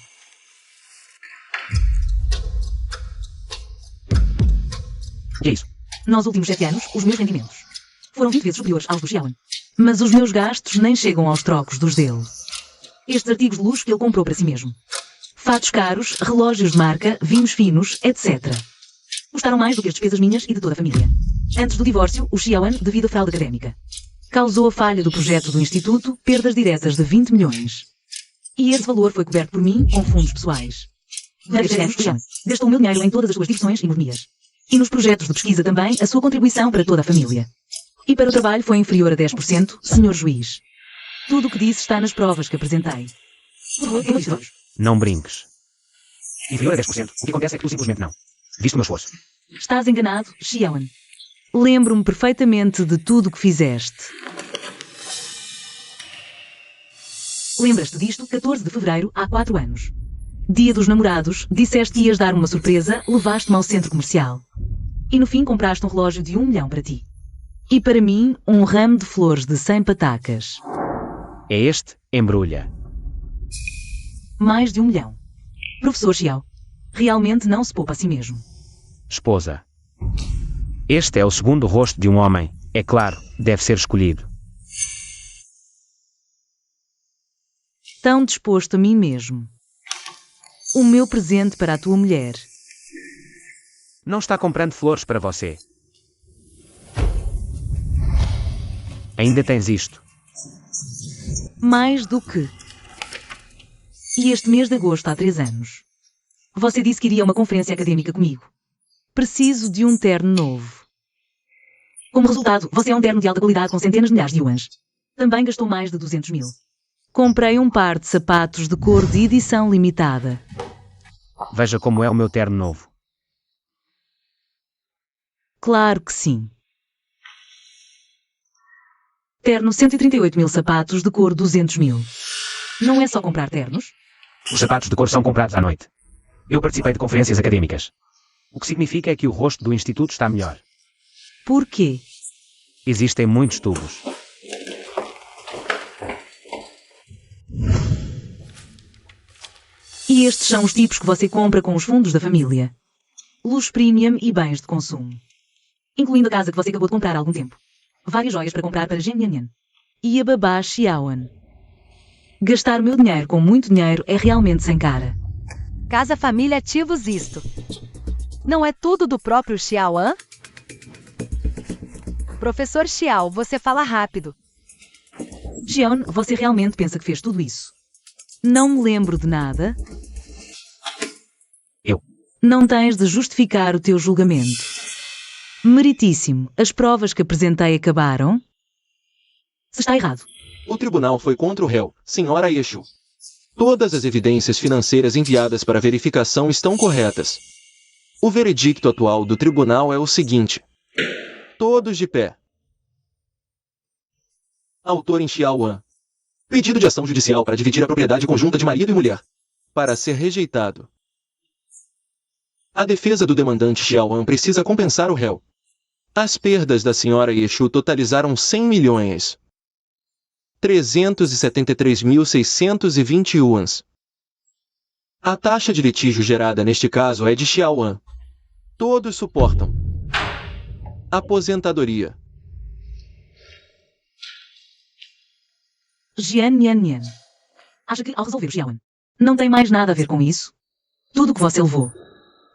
O que é isso? Nos últimos 7 anos, os meus rendimentos foram 20 vezes superiores aos do Xiaoan. Mas os meus gastos nem chegam aos trocos dos dele. Estes artigos de luxo que ele comprou para si mesmo. Fatos caros, relógios de marca, vinhos finos, etc. Custaram mais do que as despesas minhas e de toda a família. Antes do divórcio, o Xiaoan, devido à fraude académica, causou a falha do projeto do Instituto perdas diretas de 20 milhões. E esse valor foi coberto por mim com fundos pessoais. Durante 3 anos, o Xiaoan gastou o meu dinheiro em todas as suas diversões e mordomias. E nos projetos de pesquisa também, a sua contribuição para toda a família. E para o trabalho foi inferior a 10%, senhor juiz. Tudo o que disse está nas provas que apresentei. Não brinques. Inferior a 10%. O que acontece é que tu simplesmente não. Viste o meu esforço. Estás enganado, Xiaoan. Lembro-me perfeitamente de tudo o que fizeste. Lembras-te disto, 14 de fevereiro, há 4 anos. Dia dos namorados, disseste que ias dar uma surpresa, levaste-me ao centro comercial. E no fim compraste um relógio de 1 milhão para ti. E para mim, um ramo de flores de 100 patacas. É este, embrulha. Mais de 1 milhão. Professor Xiao, realmente não se poupa a si mesmo. Esposa. Este é o segundo rosto de um homem. É claro, deve ser escolhido. Tão disposto a mim mesmo. O meu presente para a tua mulher. Não está comprando flores para você. Ainda tens isto. Mais do que. E este mês de agosto há 3 anos. Você disse que iria a uma conferência acadêmica comigo. Preciso de um terno novo. Como resultado, você é um terno de alta qualidade com centenas de milhares de yuans. Também gastou mais de 200 mil. Comprei um par de sapatos de couro de edição limitada. Veja como é o meu terno novo. Claro que sim. Terno 138 mil sapatos de couro 200 mil. Não é só comprar ternos? Os sapatos de cor são comprados à noite. Eu participei de conferências acadêmicas. O que significa é que o rosto do Instituto está melhor. Por quê? Existem muitos tubos. E estes são os tipos que você compra com os fundos da família. Luz premium e bens de consumo. Incluindo a casa que você acabou de comprar há algum tempo. Várias joias para comprar para Zhen Yanyan. E a babá Xiaoan. Gastar o meu dinheiro com muito dinheiro é realmente sem cara. Casa Família Ativos isto. Não é tudo do próprio Xiaoan? Professor Xiao, você fala rápido. Xiaoan, você realmente pensa que fez tudo isso? Não me lembro de nada. Não tens de justificar o teu julgamento. Meritíssimo. As provas que apresentei acabaram? Se está errado. O tribunal foi contra o réu, Senhora Yeshu. Todas as evidências financeiras enviadas para verificação estão corretas. O veredicto atual do tribunal é o seguinte. Todos de pé. Autor em Xiaoan. Pedido de ação judicial para dividir a propriedade conjunta de marido e mulher. Para ser rejeitado. A defesa do demandante Xiaoan precisa compensar o réu. As perdas da senhora Yeshu totalizaram 100 milhões. 373.620 yuans. A taxa de litígio gerada neste caso é de Xiaoan. Todos suportam. Aposentadoria. Jian Nian Nian. Acha que ao resolver o Xiaoan, Não tem mais nada a ver com isso. Tudo o que você levou.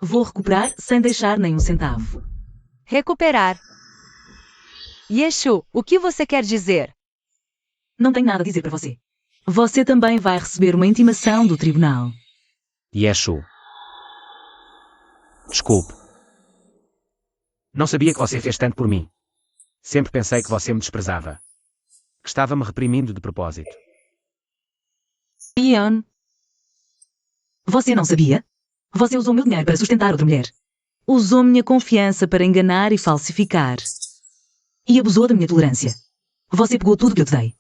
Vou recuperar sem deixar nenhum centavo. Recuperar. Yeshu, o que você quer dizer? não tenho nada a dizer para você. Você também vai receber uma intimação do tribunal. Yeshu. Desculpe. Não sabia que você fez tanto por mim. Sempre pensei que você me desprezava. Que estava me reprimindo de propósito. Ian, Você não sabia? Você usou meu dinheiro para sustentar outra mulher. usou minha confiança para enganar e falsificar. E abusou da minha tolerância. Você pegou tudo que eu te dei.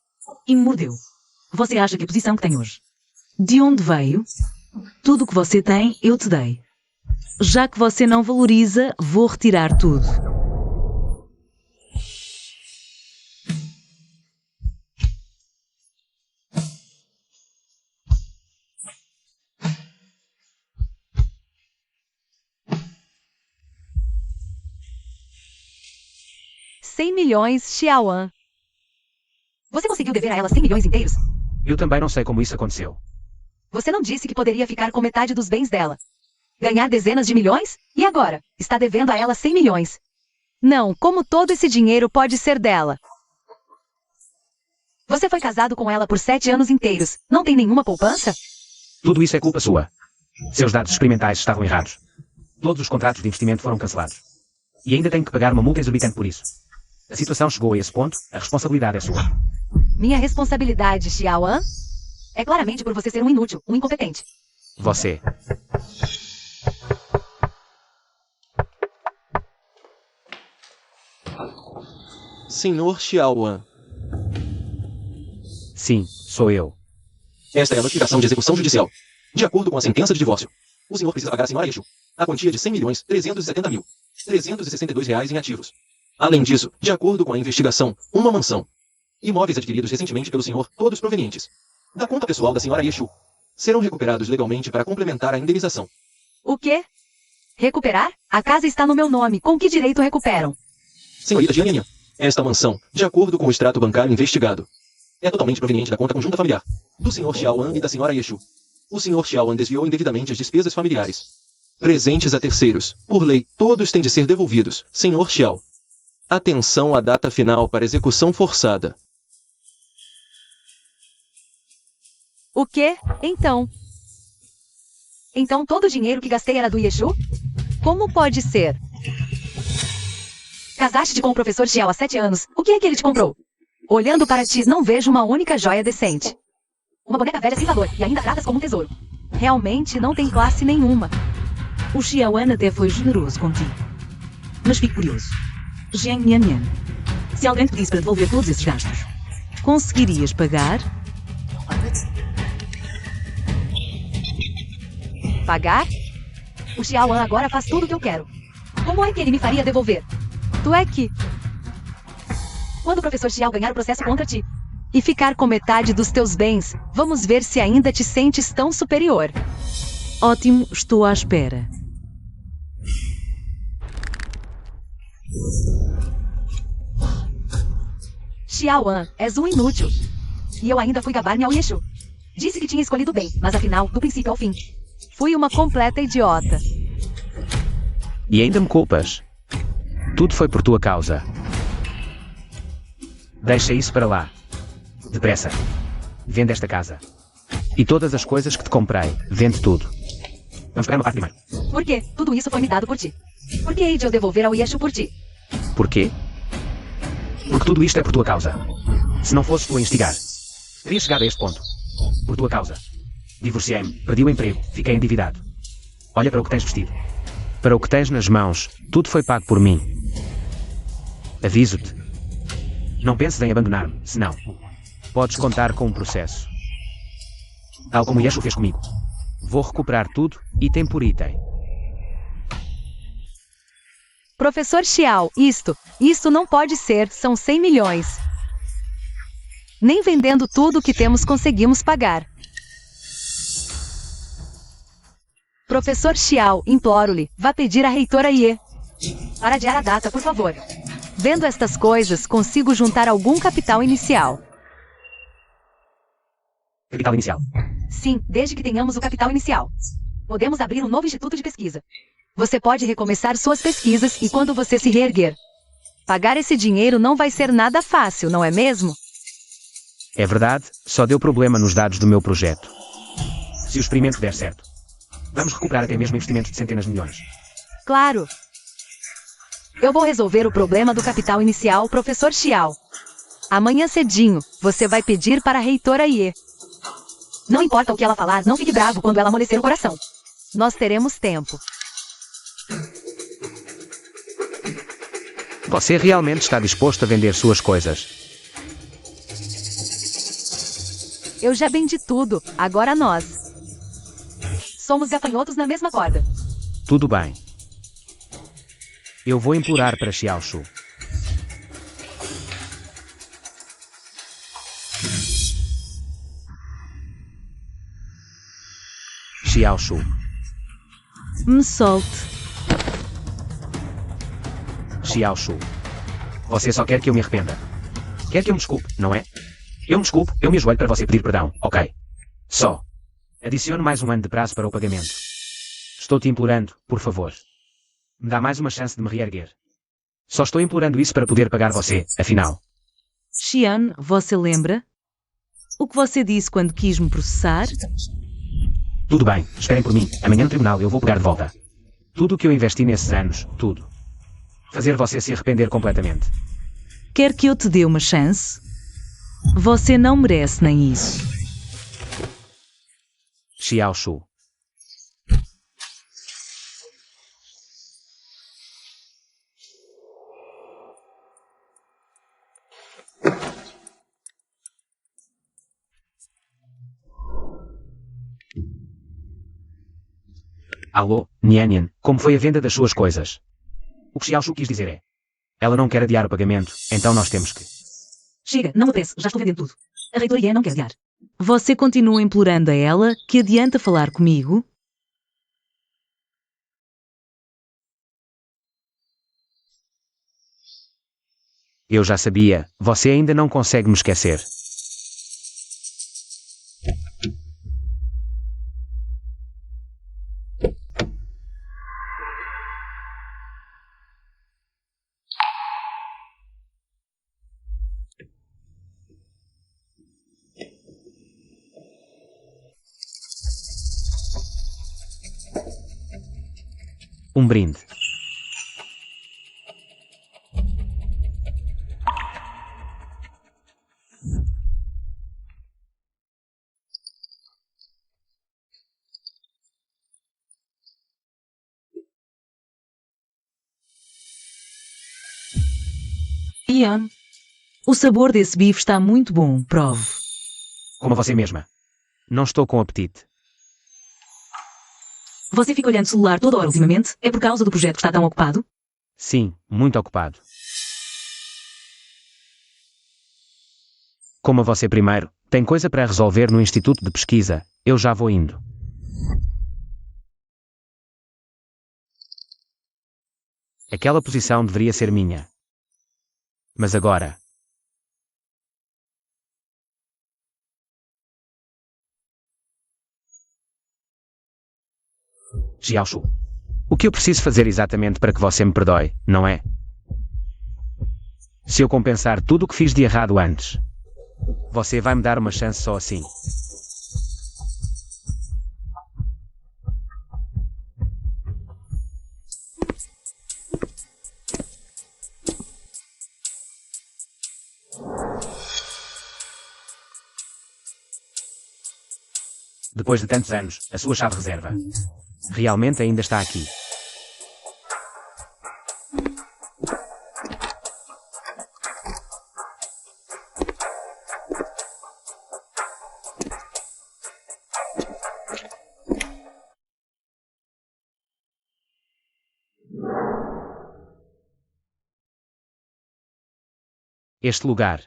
E me mordeu. Você acha que a posição que tem hoje? De onde veio? Tudo o que você tem, eu te dei. Já que você não valoriza, vou retirar tudo. R$100 milhões, Xiaoan. Você conseguiu dever a ela 100 milhões inteiros? Eu também não sei como isso aconteceu. Você não disse que poderia ficar com metade dos bens dela. Ganhar dezenas de milhões? E agora? Está devendo a ela 100 milhões. Não, como todo esse dinheiro pode ser dela? Você foi casado com ela por 7 anos inteiros. Não tem nenhuma poupança? Tudo isso é culpa sua. Seus dados experimentais estavam errados. Todos os contratos de investimento foram cancelados. E ainda tenho que pagar uma multa exorbitante por isso. A situação chegou a esse ponto, a responsabilidade é sua. Minha responsabilidade, Xiaoan? É claramente por você ser um inútil, um incompetente. Você. Senhor Xiaoan. Sim, sou eu. Esta é a notificação de execução judicial. De acordo com a sentença de divórcio, o senhor precisa pagar à senhora Yeshu a quantia de 100.370.362 reais em ativos. Além disso, de acordo com a investigação, uma mansão, imóveis adquiridos recentemente pelo senhor, todos provenientes da conta pessoal da senhora Yeshu, serão recuperados legalmente para complementar a indenização. O quê? Recuperar? A casa está no meu nome. Com que direito recuperam? Senhorita Jianyan, esta mansão, de acordo com o extrato bancário investigado, é totalmente proveniente da conta conjunta familiar do senhor Xiaoan e da senhora Yeshu. O senhor Xiaoan desviou indevidamente as despesas familiares. Presentes a terceiros, por lei, todos têm de ser devolvidos, senhor Xiao. Atenção à data final para execução forçada. O quê? Então? Então todo o dinheiro que gastei era do Yeshu? Como pode ser? Casaste-te com o professor Xiao há 7 anos. O que é que ele te comprou? Olhando para ti, não vejo uma única joia decente. Uma boneca velha sem valor, e ainda tratas como um tesouro. Realmente não tem classe nenhuma. O Xiaoan até foi generoso contigo. Mas fico curioso. Jian Nian Nian, Se alguém te pedisse para devolver todos esses gastos, conseguirias pagar? Pagar? o Xiaoan agora faz tudo o que eu quero. Como é que ele me faria devolver? Tu é que... Quando o professor Xiao ganhar o processo contra ti, E ficar com metade dos teus bens, vamos ver se ainda te sentes tão superior. Ótimo, estou à espera. Xiaoan, és um inútil. E eu ainda fui gabar-me ao Yeshu. Disse que tinha escolhido bem, mas afinal, do princípio ao fim. Fui uma completa idiota. E ainda me culpas. Tudo foi por tua causa. Deixa isso para lá. Depressa. Vende esta casa. E todas as coisas que te comprei. Vende tudo. Vamos pegar uma parte primeiro. Por quê? Tudo isso foi me dado por ti. Por que hei de eu devolver ao Yeshu por ti? Por quê? Porque tudo isto é por tua causa. Se não fosses tu a instigar, teria chegado a este ponto. Por tua causa. Divorciei-me, perdi o emprego, fiquei endividado. Olha para o que tens vestido. Para o que tens nas mãos, tudo foi pago por mim. Aviso-te. Não penses em abandonar-me, senão podes contar com um processo. Tal como Yeshu fez comigo. Vou recuperar tudo, item por item. Professor Xiao, isto não pode ser, são 100 milhões. Nem vendendo tudo o que temos conseguimos pagar. Professor Xiao, imploro-lhe, vá pedir à reitora Ye. Para adiar a data, por favor. Vendo estas coisas, consigo juntar algum capital inicial. Capital inicial. Sim, desde que tenhamos o capital inicial. Podemos abrir um novo instituto de pesquisa. Você pode recomeçar suas pesquisas e quando você se reerguer. Pagar esse dinheiro não vai ser nada fácil, não é mesmo? É verdade, só deu problema nos dados do meu projeto. Se o experimento der certo, vamos recuperar até mesmo investimentos de centenas de milhões. Claro. Eu vou resolver o problema do capital inicial, professor Xiao. Amanhã cedinho, você vai pedir para a reitora Ye. Não importa o que ela falar, não fique bravo quando ela amolecer o coração. Nós teremos tempo. Você realmente está disposto a vender suas coisas? Eu já vendi tudo, agora nós. Somos gafanhotos na mesma corda. Tudo bem. Eu vou implorar para Xiaoshu. Xiaoshu. Me solte. Xiaoshu. Você só quer que eu me arrependa. Quer que eu me desculpe, não é? Eu me desculpo, eu me ajoelho para você pedir perdão, ok? Só. Adicione mais um ano de prazo para o pagamento. Estou te implorando, por favor. Me dá mais uma chance de me reerguer. Só estou implorando isso para poder pagar você, afinal. Xian, você lembra? O que você disse quando quis me processar? Tudo bem, esperem por mim. Amanhã no tribunal eu vou pegar de volta. Tudo o que eu investi nesses anos, tudo. Fazer você se arrepender completamente. Quer que eu te dê uma chance? Você não merece nem isso. Xiaoshu. Alô, Nian, como foi a venda das suas coisas? O que Xiaoshu quis dizer é: ela não quer adiar o pagamento, então nós temos que. Chega, não me apresse, já estou vendendo tudo. A reitora Ye não quer adiar. Você continua implorando a ela que adianta falar comigo? Eu já sabia, você ainda não consegue me esquecer. Um brinde. Ian, o sabor desse bife está muito bom, prove. Como você mesma. Não estou com apetite. Você fica olhando o celular toda hora ultimamente? É por causa do projeto que está tão ocupado? Sim, muito ocupado. Como você primeiro, tem coisa para resolver no Instituto de Pesquisa, eu já vou indo. Aquela posição deveria ser minha. Mas agora... Xiaoshu, o que eu preciso fazer exatamente para que você me perdoe, não é? Se eu compensar tudo o que fiz de errado antes, você vai me dar uma chance só assim. Depois de tantos anos, a sua chave reserva. Realmente ainda está aqui. Este lugar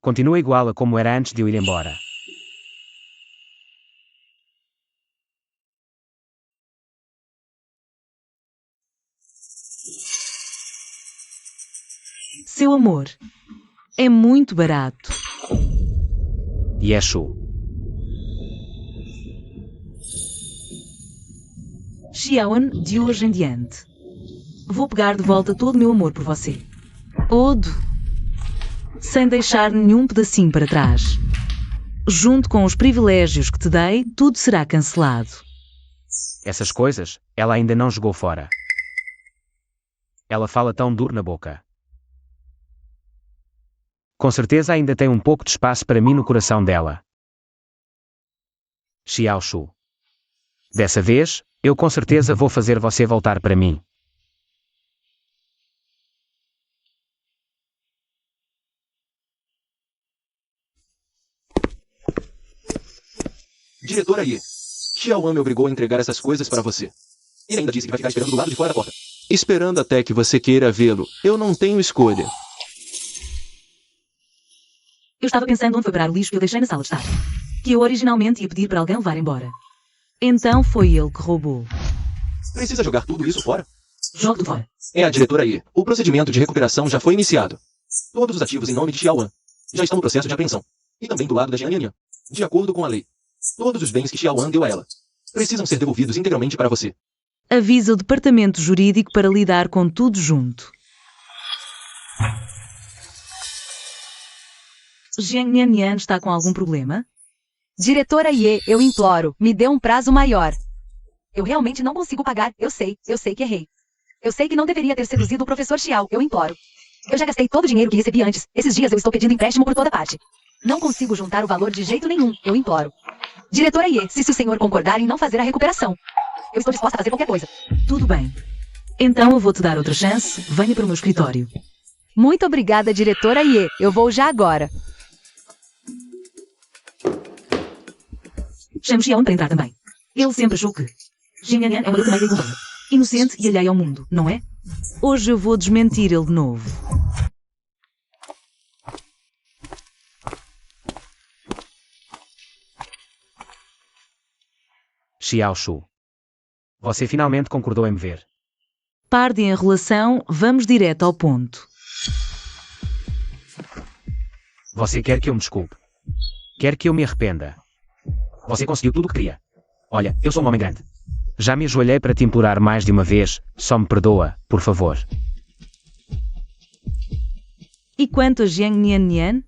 continua igual a como era antes de eu ir embora. Seu amor, é muito barato. Yeshu. Xiaoan, de hoje em diante. Vou pegar de volta todo o meu amor por você. Todo. Sem deixar nenhum pedacinho para trás. Junto com os privilégios que te dei, tudo será cancelado. Essas coisas, ela ainda não jogou fora. Ela fala tão duro na boca. Com certeza ainda tem um pouco de espaço para mim no coração dela. Xiao Shu. Dessa vez, eu com certeza vou fazer você voltar para mim. Diretora Ye. Xiaoan me obrigou a entregar essas coisas para você. Ele ainda disse que vai ficar esperando do lado de fora da porta. Esperando até que você queira vê-lo. Eu não tenho escolha. Eu estava pensando onde foi parar o lixo que eu deixei na sala de estar. Que eu originalmente ia pedir para alguém levar embora. Então foi ele que roubou. Precisa jogar tudo isso fora? Jogue tudo fora. É a diretora Ye. O procedimento de recuperação já foi iniciado. Todos os ativos em nome de Xiaoan já estão no processo de apreensão. E também do lado da Jianyan. De acordo com a lei. Todos os bens que Xiaoan deu a ela precisam ser devolvidos integralmente para você. Avisa o departamento jurídico para lidar com tudo junto. Jiang Nian está com algum problema? Diretora Ye, eu imploro, me dê um prazo maior. Eu realmente não consigo pagar. Eu sei que errei. Eu sei que não deveria ter seduzido o professor Xiao. Eu imploro. Eu já gastei todo o dinheiro que recebi antes. Esses dias eu estou pedindo empréstimo por toda parte. Não consigo juntar o valor de jeito nenhum. Eu imploro. Diretora Ye, se o senhor concordar em não fazer a recuperação, eu estou disposta a fazer qualquer coisa. Tudo bem. Então eu vou te dar outra chance. Venha para o meu escritório. Muito obrigada, diretora Ye. Eu vou já agora. Chame Xiaoan para entrar também. Ele sempre achou que Jiang Nian é uma garota meio igualosa, inocente e alheia ao mundo, não é? Hoje eu vou desmentir ele de novo. Xiao Shu. Você finalmente concordou em me ver. Par de enrolação, vamos direto ao ponto. Você quer que eu me desculpe. Quer que eu me arrependa. Você conseguiu tudo o que queria. Olha, eu sou um homem grande. Já me ajoelhei para te implorar mais de uma vez. Só me perdoa, por favor. E quanto a Jiang Nian?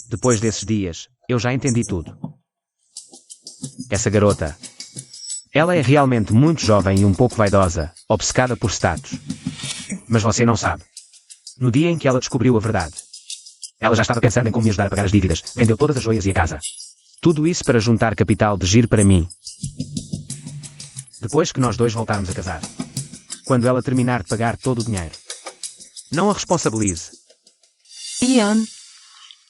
Depois desses dias, eu já entendi tudo. Essa garota. Ela é realmente muito jovem e um pouco vaidosa, obcecada por status. Mas você não sabe. No dia em que ela descobriu a verdade, ela já estava pensando em como me ajudar a pagar as dívidas, vendeu todas as joias e a casa. Tudo isso para juntar capital de giro para mim. Depois que nós dois voltarmos a casar. Quando ela terminar de pagar todo o dinheiro. Não a responsabilize. Ian,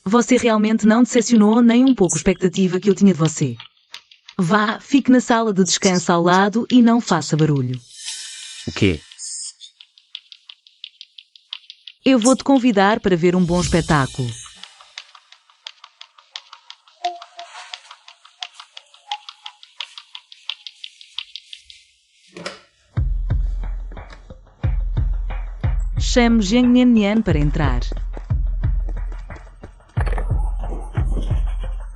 você realmente não decepcionou nem um pouco a expectativa que eu tinha de você. Vá, fique na sala de descanso ao lado e não faça barulho. O quê? Eu vou te convidar para ver um bom espetáculo. Chame Jiang Nian para entrar.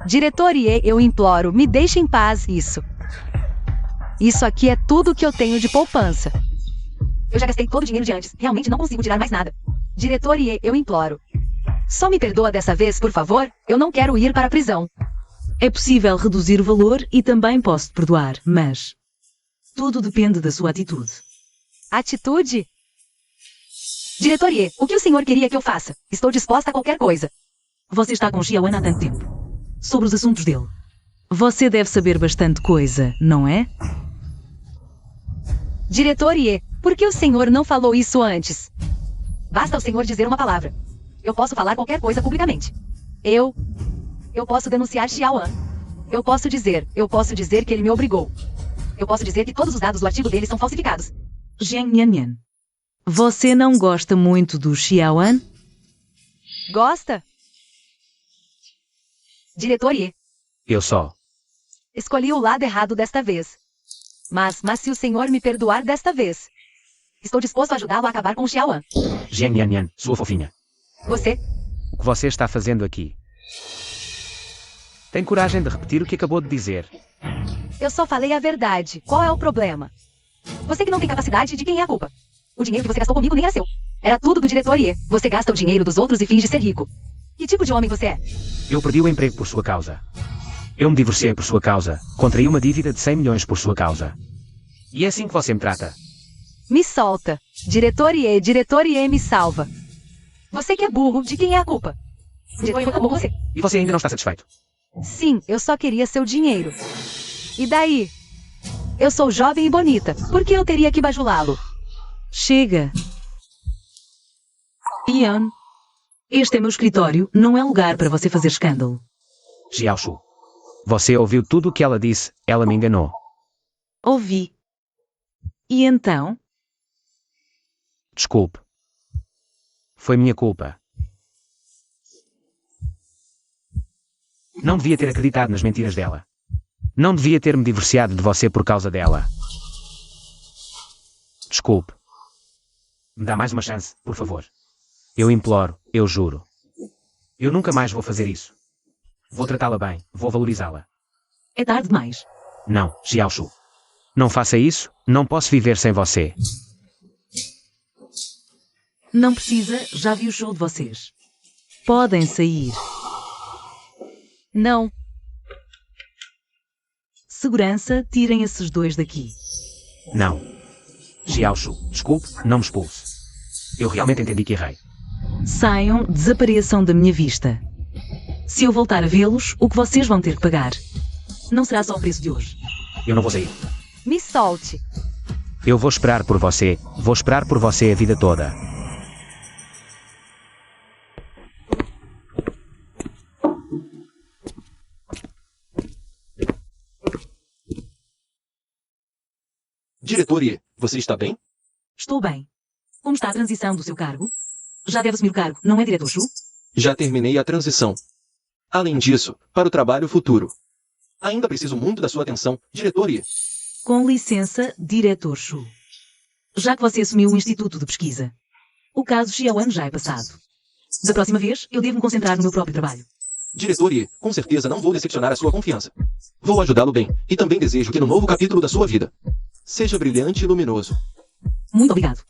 Diretor Ye, eu imploro, me deixe em paz isso. Isso aqui é tudo que eu tenho de poupança. Eu já gastei todo o dinheiro de antes. Realmente não consigo tirar mais nada. Diretor Ye, eu imploro. Só me perdoa dessa vez, por favor. Eu não quero ir para a prisão. É possível reduzir o valor e também posso te perdoar, mas tudo depende da sua atitude. Atitude? Diretor Ye, o que o senhor queria que eu faça? Estou disposta a qualquer coisa. Você está com Xiaoan há tanto tempo. Sobre os assuntos dele. Você deve saber bastante coisa, não é? Diretor Ye, por que o senhor não falou isso antes? Basta o senhor dizer uma palavra. Eu posso falar qualquer coisa publicamente. Eu posso denunciar Xiaoan. Eu posso dizer que ele me obrigou. Eu posso dizer que todos os dados do artigo dele são falsificados. Jiang Nian. Você não gosta muito do Xiaoan? Gosta? Diretor Ye, Eu só. escolhi o lado errado desta vez. Mas se o senhor me perdoar desta vez, estou disposto a ajudá-lo a acabar com o Xiaoan. Jiang Nian, sua fofinha. Você, O que você está fazendo aqui? Tem coragem de repetir o que acabou de dizer? eu só falei a verdade. Qual é o problema? Você que não tem capacidade, de quem é a culpa? O dinheiro que você gastou comigo nem era seu. Era tudo do diretor Ye. Você gasta o dinheiro dos outros e finge ser rico. Que tipo de homem você é? Eu perdi o emprego por sua causa. Eu me divorciei por sua causa. Contraí uma dívida de 100 milhões por sua causa. E é assim que você me trata. Me solta. Diretor Ye me salva. Você que é burro, de quem é a culpa? O diretor Ye acabou com você. E você ainda não está satisfeito? Sim, eu só queria seu dinheiro. E daí? Eu sou jovem e bonita. Por que eu teria que bajulá-lo? Chega. Ian. Este é meu escritório, não é lugar para você fazer escândalo. Xiaoshu. Você ouviu tudo o que ela disse. Ela me enganou. Ouvi. E então? Desculpe. Foi minha culpa. Não devia ter acreditado nas mentiras dela. Não devia ter me divorciado de você por causa dela. Desculpe. Me dá mais uma chance, por favor. Eu imploro, eu juro. Eu nunca mais vou fazer isso. Vou tratá-la bem, vou valorizá-la. É tarde demais. Não, Xiaoshu. Não faça isso, não posso viver sem você. Não precisa, já vi o show de vocês. Podem sair. Não. Segurança, tirem esses dois daqui. Não. Xiaoshu, desculpe, não me expulse. Eu realmente entendi que errei. Saiam, desapareçam da minha vista. Se eu voltar a vê-los, o que vocês vão ter que pagar? Não será só o preço de hoje. Eu não vou sair. Me solte. Eu vou esperar por você a vida toda. Diretor Ye, você está bem? Estou bem. Como está a transição do seu cargo? Já deve assumir o cargo, não é, diretor Shu? Já terminei a transição. Além disso, para o trabalho futuro. Ainda preciso muito da sua atenção, diretor Ye. Com licença, diretor Shu. Já que você assumiu o Instituto de Pesquisa, o caso Xiaoan já é passado. Da próxima vez, eu devo me concentrar no meu próprio trabalho. Diretor Ye, com certeza não vou decepcionar a sua confiança. Vou ajudá-lo bem, e também desejo que no novo capítulo da sua vida, seja brilhante e luminoso. Muito obrigado.